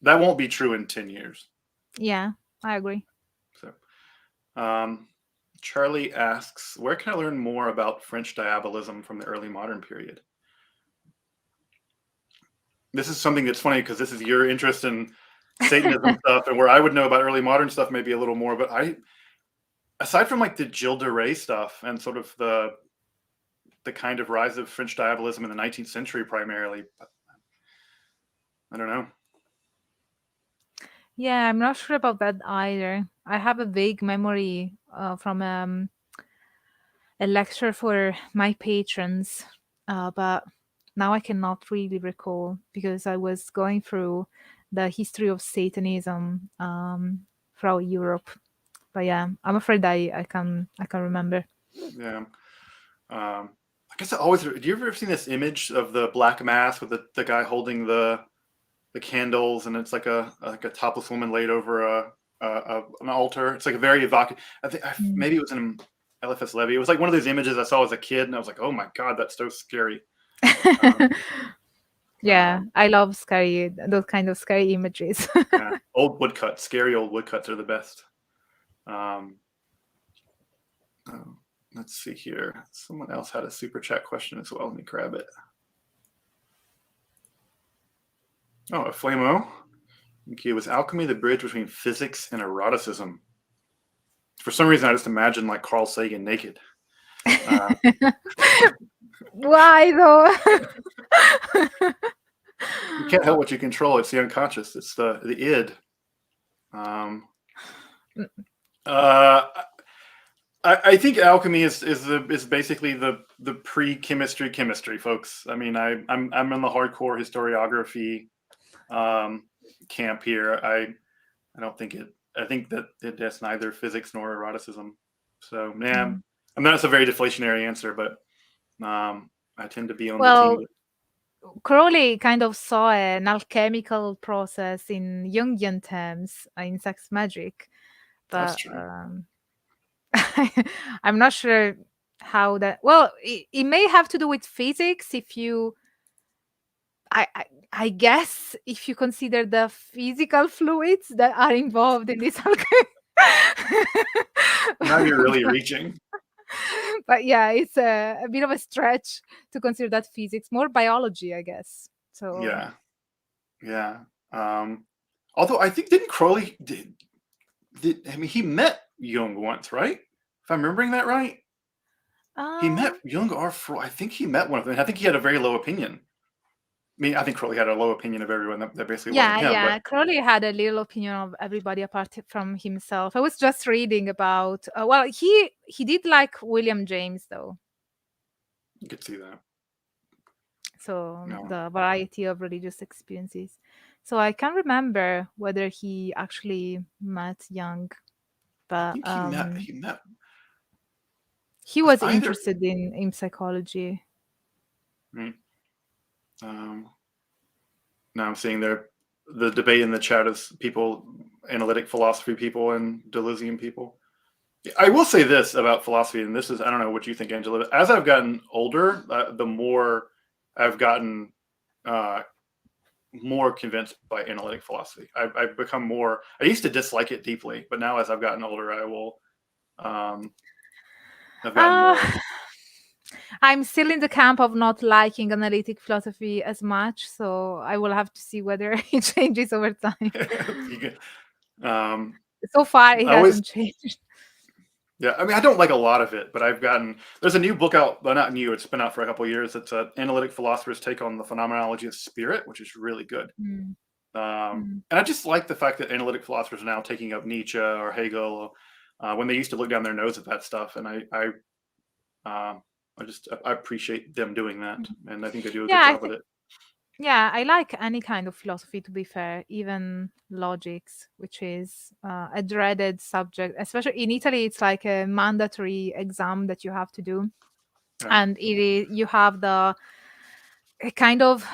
That won't be true in 10 years. Yeah, I agree. So, Charlie asks, where can I learn more about French diabolism from the early modern period? This is something that's funny because this is your interest in Satanism stuff, and where I would know about early modern stuff maybe a little more, but aside from like the Gilles de Rais stuff and sort of the kind of rise of French diabolism in the 19th century primarily, I don't know. Yeah, I'm not sure about that either. I have a vague memory from a lecture for my patrons, but now I cannot really recall because I was going through the history of Satanism throughout Europe. But yeah, I'm afraid I can remember. Yeah. I guess do you ever seen this image of the black mass with the guy holding the candles, and it's like a topless woman laid over an altar? It's like a very evocative. I think maybe it was in Eliphas Levi. It was like one of those images I saw as a kid, and I was like, oh my god, that's so scary. Um, Yeah, um, I love those kind of scary images. yeah, old woodcuts, scary old woodcuts are the best. Um, oh, let's see here. Someone else had a super chat question as well. Let me grab it. Oh, a Flamo. Okay, was alchemy the bridge between physics and eroticism? For some reason, I just imagine like Carl Sagan naked. Why though? You can't help what you control. It's the unconscious. It's the id. Um, I think alchemy is basically the pre-chemistry chemistry, folks. I mean, I'm in the hardcore historiography camp here. I don't think it. I think that it's neither physics nor eroticism. So, yeah, I mean, that's a very deflationary answer, but I tend to be on the team. Crowley kind of saw an alchemical process in Jungian terms in sex magic, That's but true. I'm not sure how that. Well, it may have to do with physics if you. I guess if you consider the physical fluids that are involved in this alchemy. Now you're really reaching. But yeah, it's a bit of a stretch to consider that physics, more biology, I guess. So Yeah. Although I think didn't Crowley I mean, he met Jung once, right? If I'm remembering that right, he met Jung or Freud. I think he met one of them. I think he had a very low opinion. I mean, I think Crowley had a low opinion of everyone. That basically wasn't him. yeah, But Crowley had a little opinion of everybody apart from himself. I was just reading about. Well, he did like William James though. you could see that. So No. the variety of religious experiences. So I can't remember whether he actually met Jung, I but think he met. he was Either. interested in psychology. Right. Now I'm seeing the debate in the chat is people, analytic philosophy people and Deleuzian people. I will say this about philosophy, and this is, I don't know what you think, Angela, but as I've gotten older, the more I've gotten more convinced by analytic philosophy. I've become more, I used to dislike it deeply, but now as I've gotten older, I will, I've gotten more. I'm still in the camp of not liking analytic philosophy as much, so I will have to see whether it changes over time. So far, it hasn't changed. Yeah, I mean, I don't like a lot of it, but I've gotten, there's a new book out, well, not new, it's been out for a couple of years. It's an analytic philosopher's take on the phenomenology of spirit, which is really good. And I just like the fact that analytic philosophers are now taking up Nietzsche or Hegel when they used to look down their nose at that stuff. And I appreciate them doing that. And I think they do a good job with it. Yeah, I like any kind of philosophy, to be fair, even logics, which is a dreaded subject. Especially in Italy, it's like a mandatory exam that you have to do. Yeah. And you have a kind of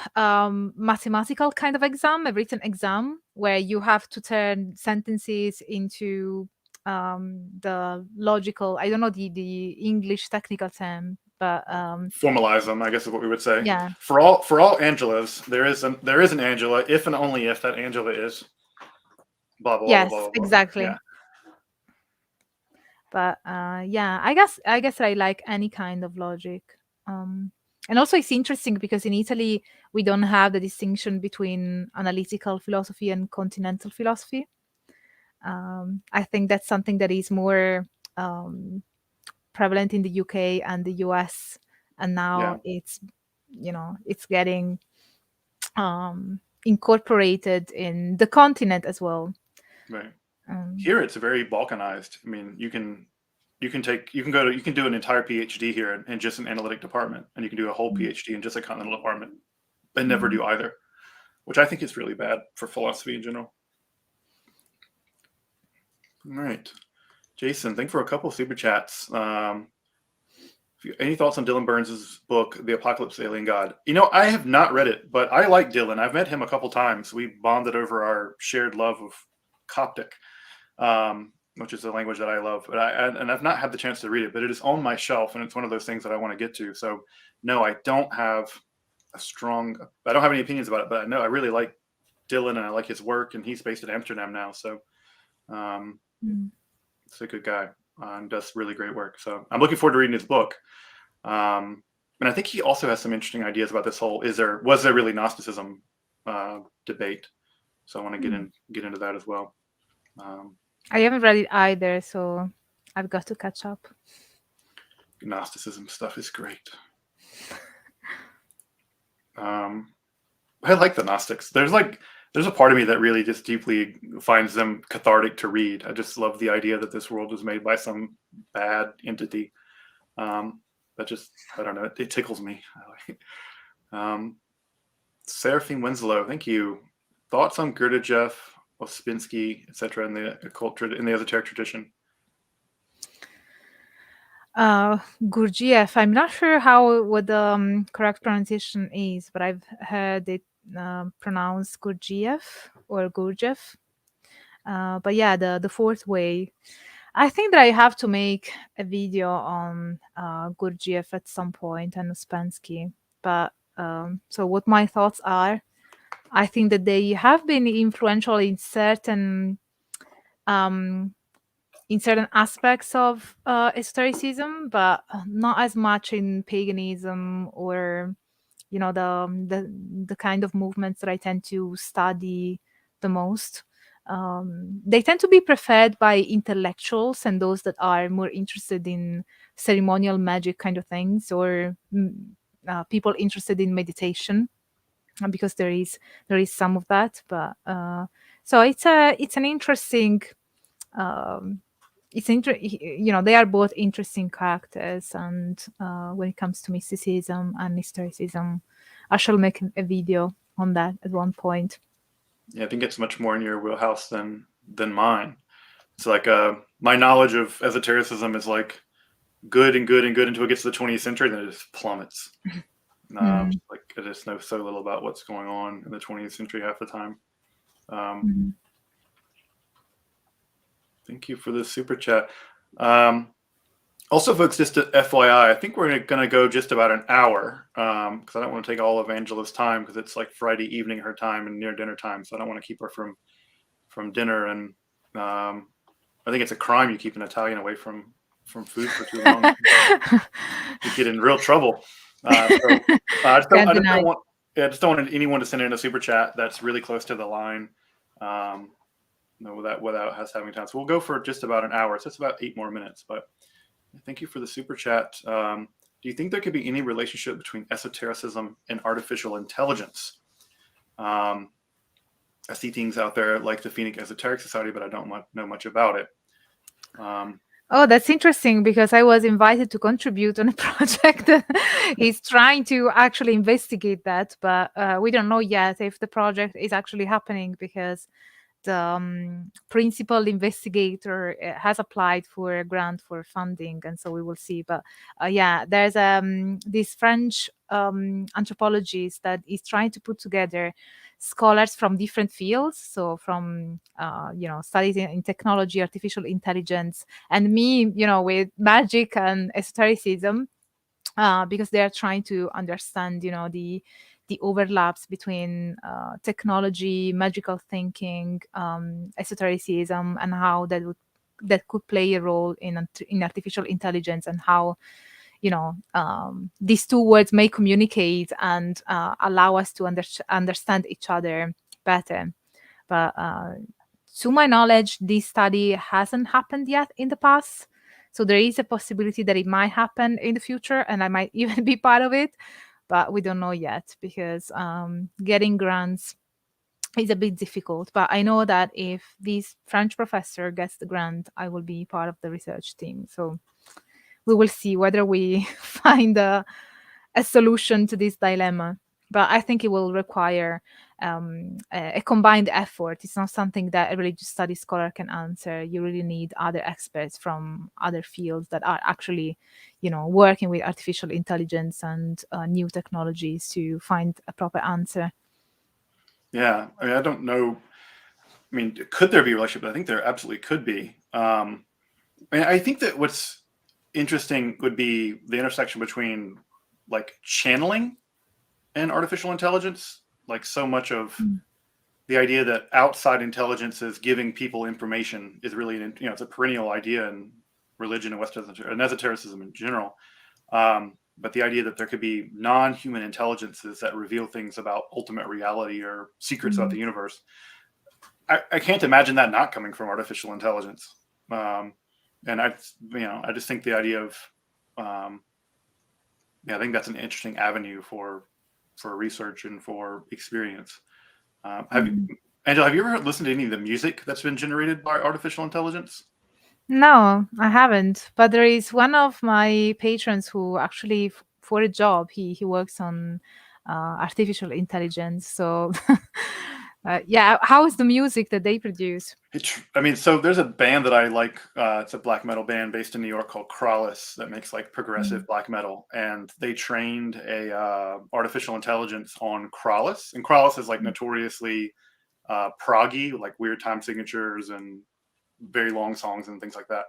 mathematical kind of exam, a written exam, where you have to turn sentences into the logical, I don't know the English technical term, but formalize them, I guess is what we would say. Yeah. For all Angelas, there is an Angela, if and only if that Angela is blah blah. Yes, blah, blah, blah. exactly. Yeah. But yeah, I guess I like any kind of logic. And also it's interesting because in Italy we don't have the distinction between analytical philosophy and continental philosophy. I think that's something that is more prevalent in the UK and the US, and now it's getting incorporated in the continent as well. Right. Here it's very balkanized. I mean, you can do an entire PhD here in just an analytic department, and you can do a whole PhD in just a continental department, and never do either, which I think is really bad for philosophy in general. All right, Jason, thank you for a couple of super chats. Any thoughts on Dylan Burns' book, The Apocalypse Alien God? I have not read it, but I like Dylan. I've met him a couple times. We bonded over our shared love of Coptic. which is a language that I love. But I've not had the chance to read it, but it is on my shelf, and it's one of those things that I want to get to. So no, I don't have I don't have any opinions about it, but I know I really like Dylan and I like his work, and he's based in Amsterdam now. So it's a good guy and does really great work. So I'm looking forward to reading his book. And I think he also has some interesting ideas about this whole was there really Gnosticism debate. So I want to get into that as well. I haven't read it either, so I've got to catch up. Gnosticism stuff is great. I like the Gnostics. There's a part of me that really just deeply finds them cathartic to read. I just love the idea that this world was made by some bad entity. That just, I don't know, it tickles me. Seraphine Winslow, thank you. Thoughts on Gurdjieff, Ospensky, etc. in the occult in the esoteric tradition? Gurdjieff, I'm not sure what the correct pronunciation is, but I've heard it pronounced Gurdjieff or Gurdjieff. But yeah, the fourth way. I think that I have to make a video on Gurdjieff at some point and Uspensky. But so what my thoughts are, I think that they have been influential in certain aspects of esotericism, but not as much in paganism or the kind of movements that I tend to study the most. They tend to be preferred by intellectuals and those that are more interested in ceremonial magic kind of things, or people interested in meditation, because there is some of that. But so it's an interesting. They are both interesting characters, and when it comes to mysticism and esotericism, I shall make a video on that at one point. Yeah, I think it's much more in your wheelhouse than mine. It's like my knowledge of esotericism is like good until it gets to the 20th century, then it just plummets. Like I just know so little about what's going on in the 20th century half the time. Thank you for the super chat. Also, folks, just to FYI, I think we're going to go just about an hour because I don't want to take all of Angela's time, because it's like Friday evening her time and near dinner time. So I don't want to keep her from dinner. And I think it's a crime you keep an Italian away from food for too long. You get in real trouble. I just don't want anyone to send in a super chat that's really close to the line. Without us having time. So we'll go for just about an hour. So it's about 8 more minutes. But thank you for the super chat. Do you think there could be any relationship between esotericism and artificial intelligence? I see things out there like the Phoenix Esoteric Society, but I don't know much about it. Oh, that's interesting, because I was invited to contribute on a project that is trying to actually investigate that, but we don't know yet if the project is actually happening, because the principal investigator has applied for a grant for funding, and so we will see. But yeah, there's this French anthropologist that is trying to put together scholars from different fields, so from studies in technology, artificial intelligence, and me, with magic and esotericism, because they are trying to understand the overlaps between technology, magical thinking, esotericism, and how that could play a role in artificial intelligence, and how these two words may communicate and allow us to understand each other better. But to my knowledge, this study hasn't happened yet in the past. So there is a possibility that it might happen in the future, and I might even be part of it. But we don't know yet, because getting grants is a bit difficult. But I know that if this French professor gets the grant, I will be part of the research team. So we will see whether we find a solution to this dilemma. But I think it will require a combined effort. It's not something that a religious studies scholar can answer. You really need other experts from other fields that are actually, working with artificial intelligence and new technologies to find a proper answer. Yeah, I mean, I don't know. I mean, could there be a relationship? I think there absolutely could be. And I think that what's interesting would be the intersection between like channeling and artificial intelligence. Like so much of the idea that outside intelligence is giving people information is really, it's a perennial idea in religion and Western and esotericism in general. But the idea that there could be non-human intelligences that reveal things about ultimate reality or secrets about the universe, I can't imagine that not coming from artificial intelligence. And I just think the idea of, I think that's an interesting avenue for research and for experience. Angela, have you ever listened to any of the music that's been generated by artificial intelligence? No, I haven't. But there is one of my patrons who actually, for a job, he works on artificial intelligence. So, yeah, how is the music that they produce? So there's a band that I like. It's a black metal band based in New York called Crowley that makes like progressive black metal, and they trained a artificial intelligence on Crowley, and Crowley is like notoriously proggy, like weird time signatures and very long songs and things like that.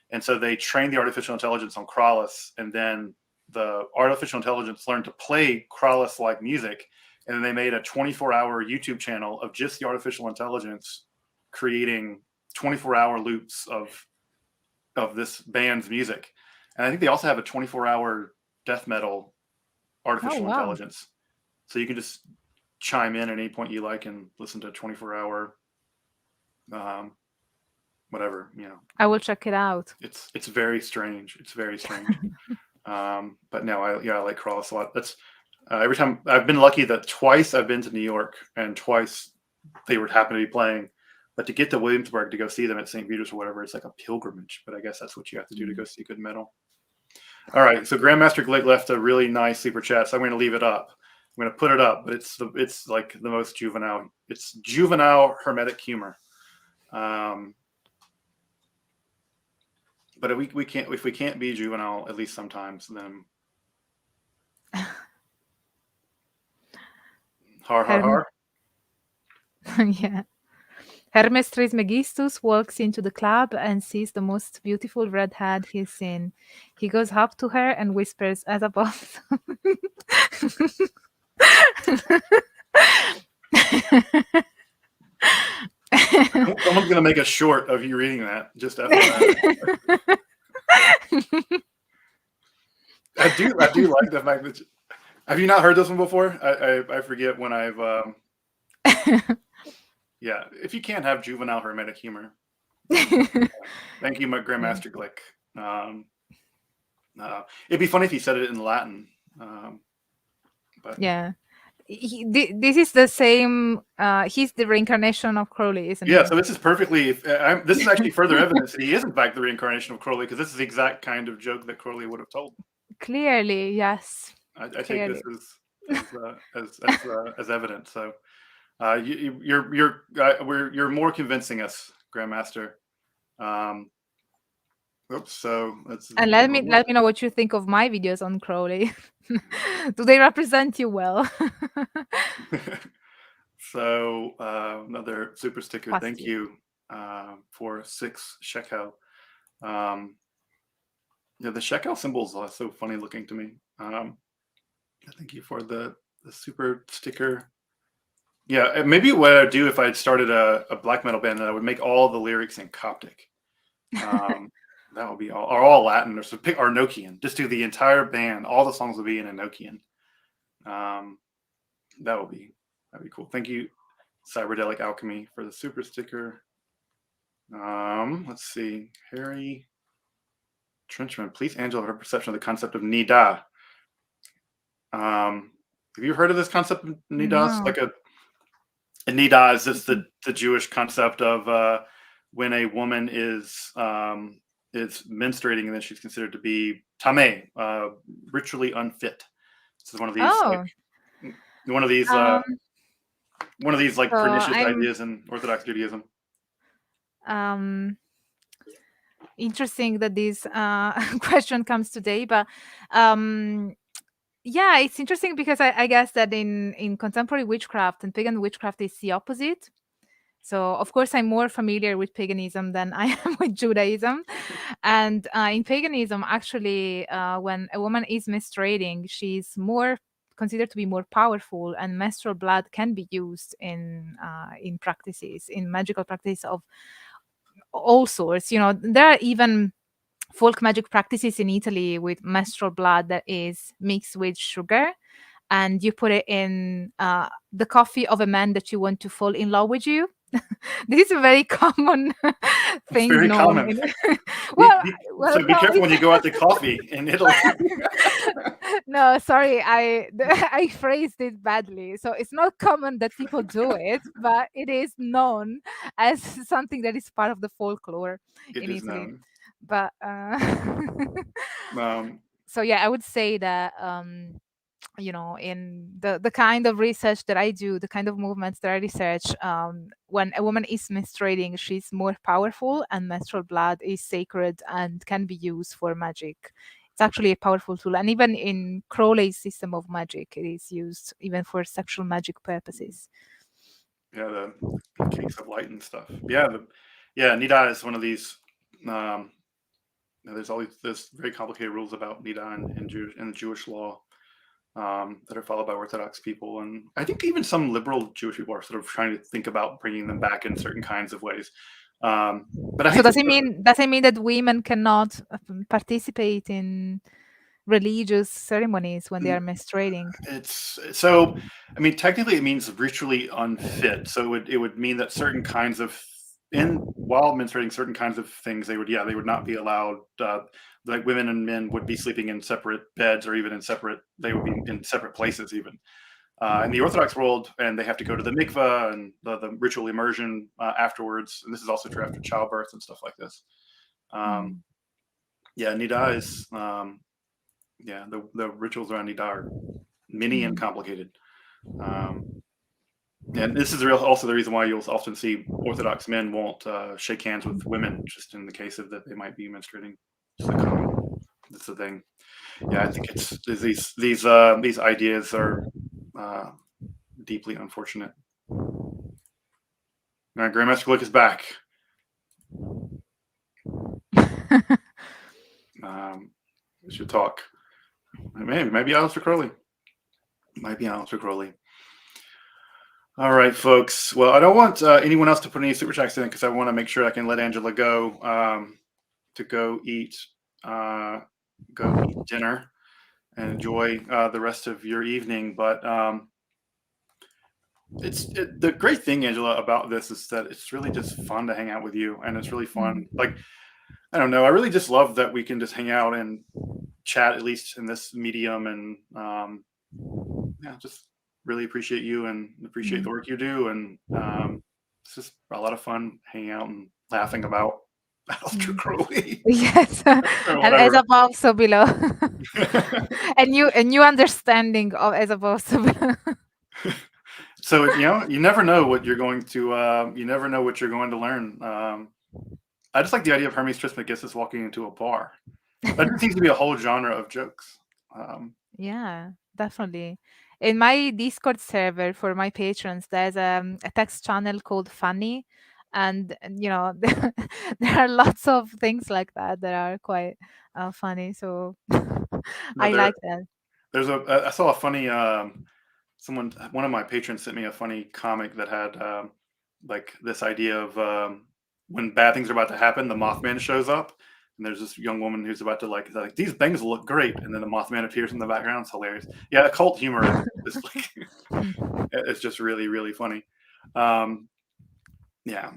And so they trained the artificial intelligence on Crowley, and then the artificial intelligence learned to play Crowley-like music, and then they made a 24-hour YouTube channel of just the artificial intelligence creating 24-hour loops of this band's music. And I think they also have a 24-hour death metal artificial intelligence. So you can just chime in at any point you like and listen to a 24-hour whatever, I will check it out. It's very strange. It's very strange. But no, I like Crowley a lot. That's every time I've been lucky that twice I've been to New York and twice they would happen to be playing. But to get to Williamsburg to go see them at St. Peter's or whatever, it's like a pilgrimage. But I guess that's what you have to do to go see good metal. All right. So Grandmaster Glick left a really nice super chat. So I'm going to leave it up. I'm going to put it up, but it's like the most juvenile. It's juvenile Hermetic humor. But if we can't be juvenile at least sometimes, then har. Yeah. Hermes Trismegistus walks into the club and sees the most beautiful redhead he's seen. He goes up to her and whispers as above. Someone's gonna make a short of you reading that. Just FYI. I do like the fact that. Have you not heard this one before? I forget when I've. Yeah, if you can't have juvenile Hermetic humor. Thank you, my Grandmaster Glick. It'd be funny if he said it in Latin. But yeah. This is the same. He's the reincarnation of Crowley, isn't he? Yeah, so this is perfectly. This is actually further evidence that he is in fact the reincarnation of Crowley, because this is the exact kind of joke that Crowley would have told. Clearly, yes. I take this as evidence. So you're more convincing us, Grandmaster. So and let me know what you think of my videos on Crowley. Do they represent you well? So another super sticker. Thank you for 6 shekel. The shekel symbols are so funny looking to me. Thank you for the super sticker. Yeah, maybe what I'd do if I had started a black metal band, I would make all the lyrics in Coptic. That would be all Latin or Enochian. Just do the entire band. All the songs would be in Enochian. That'd be cool. Thank you, Cyberdelic Alchemy, for the super sticker. Let's see. Harry Trenchman, please, Angela, her perception of the concept of Nida. Have you heard of this concept of Nida? No. It's like a Nida is just the Jewish concept of when a woman is menstruating and then she's considered to be tameh, ritually unfit. This is one of these like pernicious ideas in Orthodox Judaism. Interesting that this question comes today, but yeah, it's interesting because I guess that in contemporary witchcraft and pagan witchcraft is the opposite. So, of course, I'm more familiar with paganism than I am with Judaism. And in paganism, actually, when a woman is menstruating, she's more considered to be more powerful, and menstrual blood can be used in practices, in magical practice of all sorts. You know, there are even folk magic practices in Italy with menstrual blood that is mixed with sugar, and you put it in the coffee of a man that you want to fall in love with you. This is a very common It's thing very known common. in well, So be no, careful when you go out to coffee in Italy. no, sorry, I phrased it badly. So it's not common that people do it, but it is known as something that is part of the folklore It in is Italy. known. But Um, so yeah, I would say that in the kind of research that I do, the kind of movements that I research, when a woman is menstruating, she's more powerful, and menstrual blood is sacred and can be used for magic. It's actually a powerful tool, and even in Crowley's system of magic, it is used even for sexual magic purposes. yeah, the cakes of light and stuff. Yeah, yeah, Nida is one of these. Um, there's always this very complicated rules about Nida in the Jewish law that are followed by Orthodox people, and I think even some liberal Jewish people are sort of trying to think about bringing them back in certain kinds of ways. But I So hate to. does it mean that women cannot participate in religious ceremonies when they are menstruating? It's so. I mean, technically, it means ritually unfit. So it would mean that certain kinds of while menstruating certain kinds of things, they would not be allowed. Like women and men would be sleeping in separate beds, or even in separate. They would be in separate places, even in the Orthodox world, and they have to go to the mikvah and the ritual immersion afterwards. And this is also true after childbirth and stuff like this. Um, Mm. yeah, Nida is. Yeah, the rituals around Nida are many and Mm. complicated. Um, and this is also the reason why you'll often see Orthodox men won't shake hands with women, just in the case of that they might be menstruating. It's a common. That's the thing. Yeah, I think it's these ideas are uh, deeply unfortunate. Now, Grandmaster Glick is back. We should talk. Maybe Alistair Crowley. Might be Alistair Crowley. All right, folks. Well, I don't want anyone else to put any super chats in because I want to make sure I can let Angela go to go eat dinner and enjoy the rest of your evening. But the great thing, Angela, about this is that it's really just fun to hang out with you, and it's really fun. Like, I don't know, I really just love that we can just hang out and chat, at least in this medium, and yeah, just really appreciate you and appreciate the work you do, and it's just a lot of fun hanging out and laughing about Aleister Crowley Yes, or and as whatever. above, so below. A new understanding of as above, so below. So you never know what you're going to learn. I just like the idea of Hermes Trismegistus walking into a bar. That seems to be a whole genre of jokes. Yeah, definitely. In my Discord server for my patrons, there's a text channel called Funny, and there are lots of things like that that are quite funny. So No, I like that. I saw a funny one of my patrons sent me a funny comic that had like this idea of when bad things are about to happen, the Mothman shows up, and there's this young woman who's about to like these things look great, and then the Mothman appears in the background. It's hilarious. Yeah, occult humor is like it's just really really funny. Um, yeah,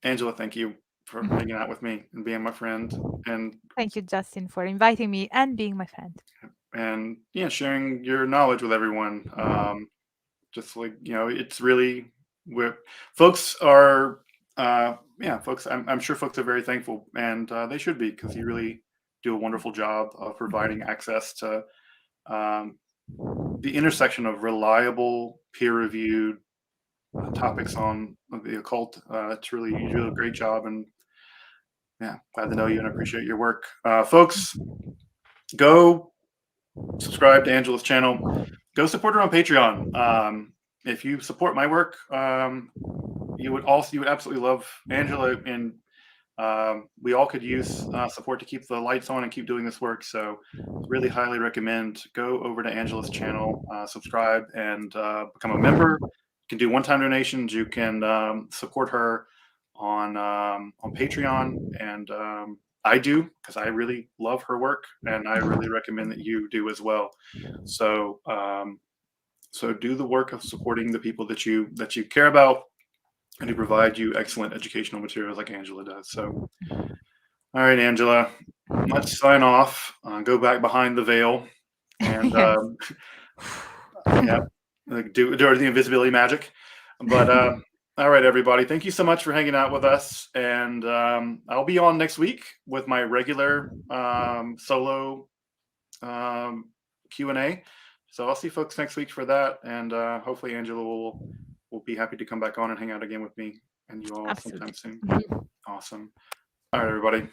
Angela, thank you for hanging out with me and being my friend, and Thank you, Justin, for inviting me and being my friend. yeah, sharing your knowledge with everyone. Just like it's really where folks are. Folks, I'm sure folks are very thankful, and they should be because you really do a wonderful job of providing access to um, the intersection of reliable, peer-reviewed topics on the occult. You do a great job, and yeah, glad to know you and appreciate your work, folks. Go subscribe to Angela's channel. Go support her on Patreon. if you support my work, you would absolutely love Angela, and we all could use support to keep the lights on and keep doing this work. So really highly recommend go over to Angela's channel, subscribe, and become a member. You can do one-time donations. You can support her on Patreon, and I do, because I really love her work, and I really recommend that you do as well. So so do the work of supporting the people that you care about, and who provide you excellent educational materials like Angela does. So, all right, Angela, let's sign off. Go back behind the veil, and Yes. yeah, do the invisibility magic. But all right, everybody, thank you so much for hanging out with us, and I'll be on next week with my regular solo Q&A. So I'll see folks next week for that, and hopefully Angela will be happy to come back on and hang out again with me and you all Absolutely. sometime soon. Awesome. All right, everybody.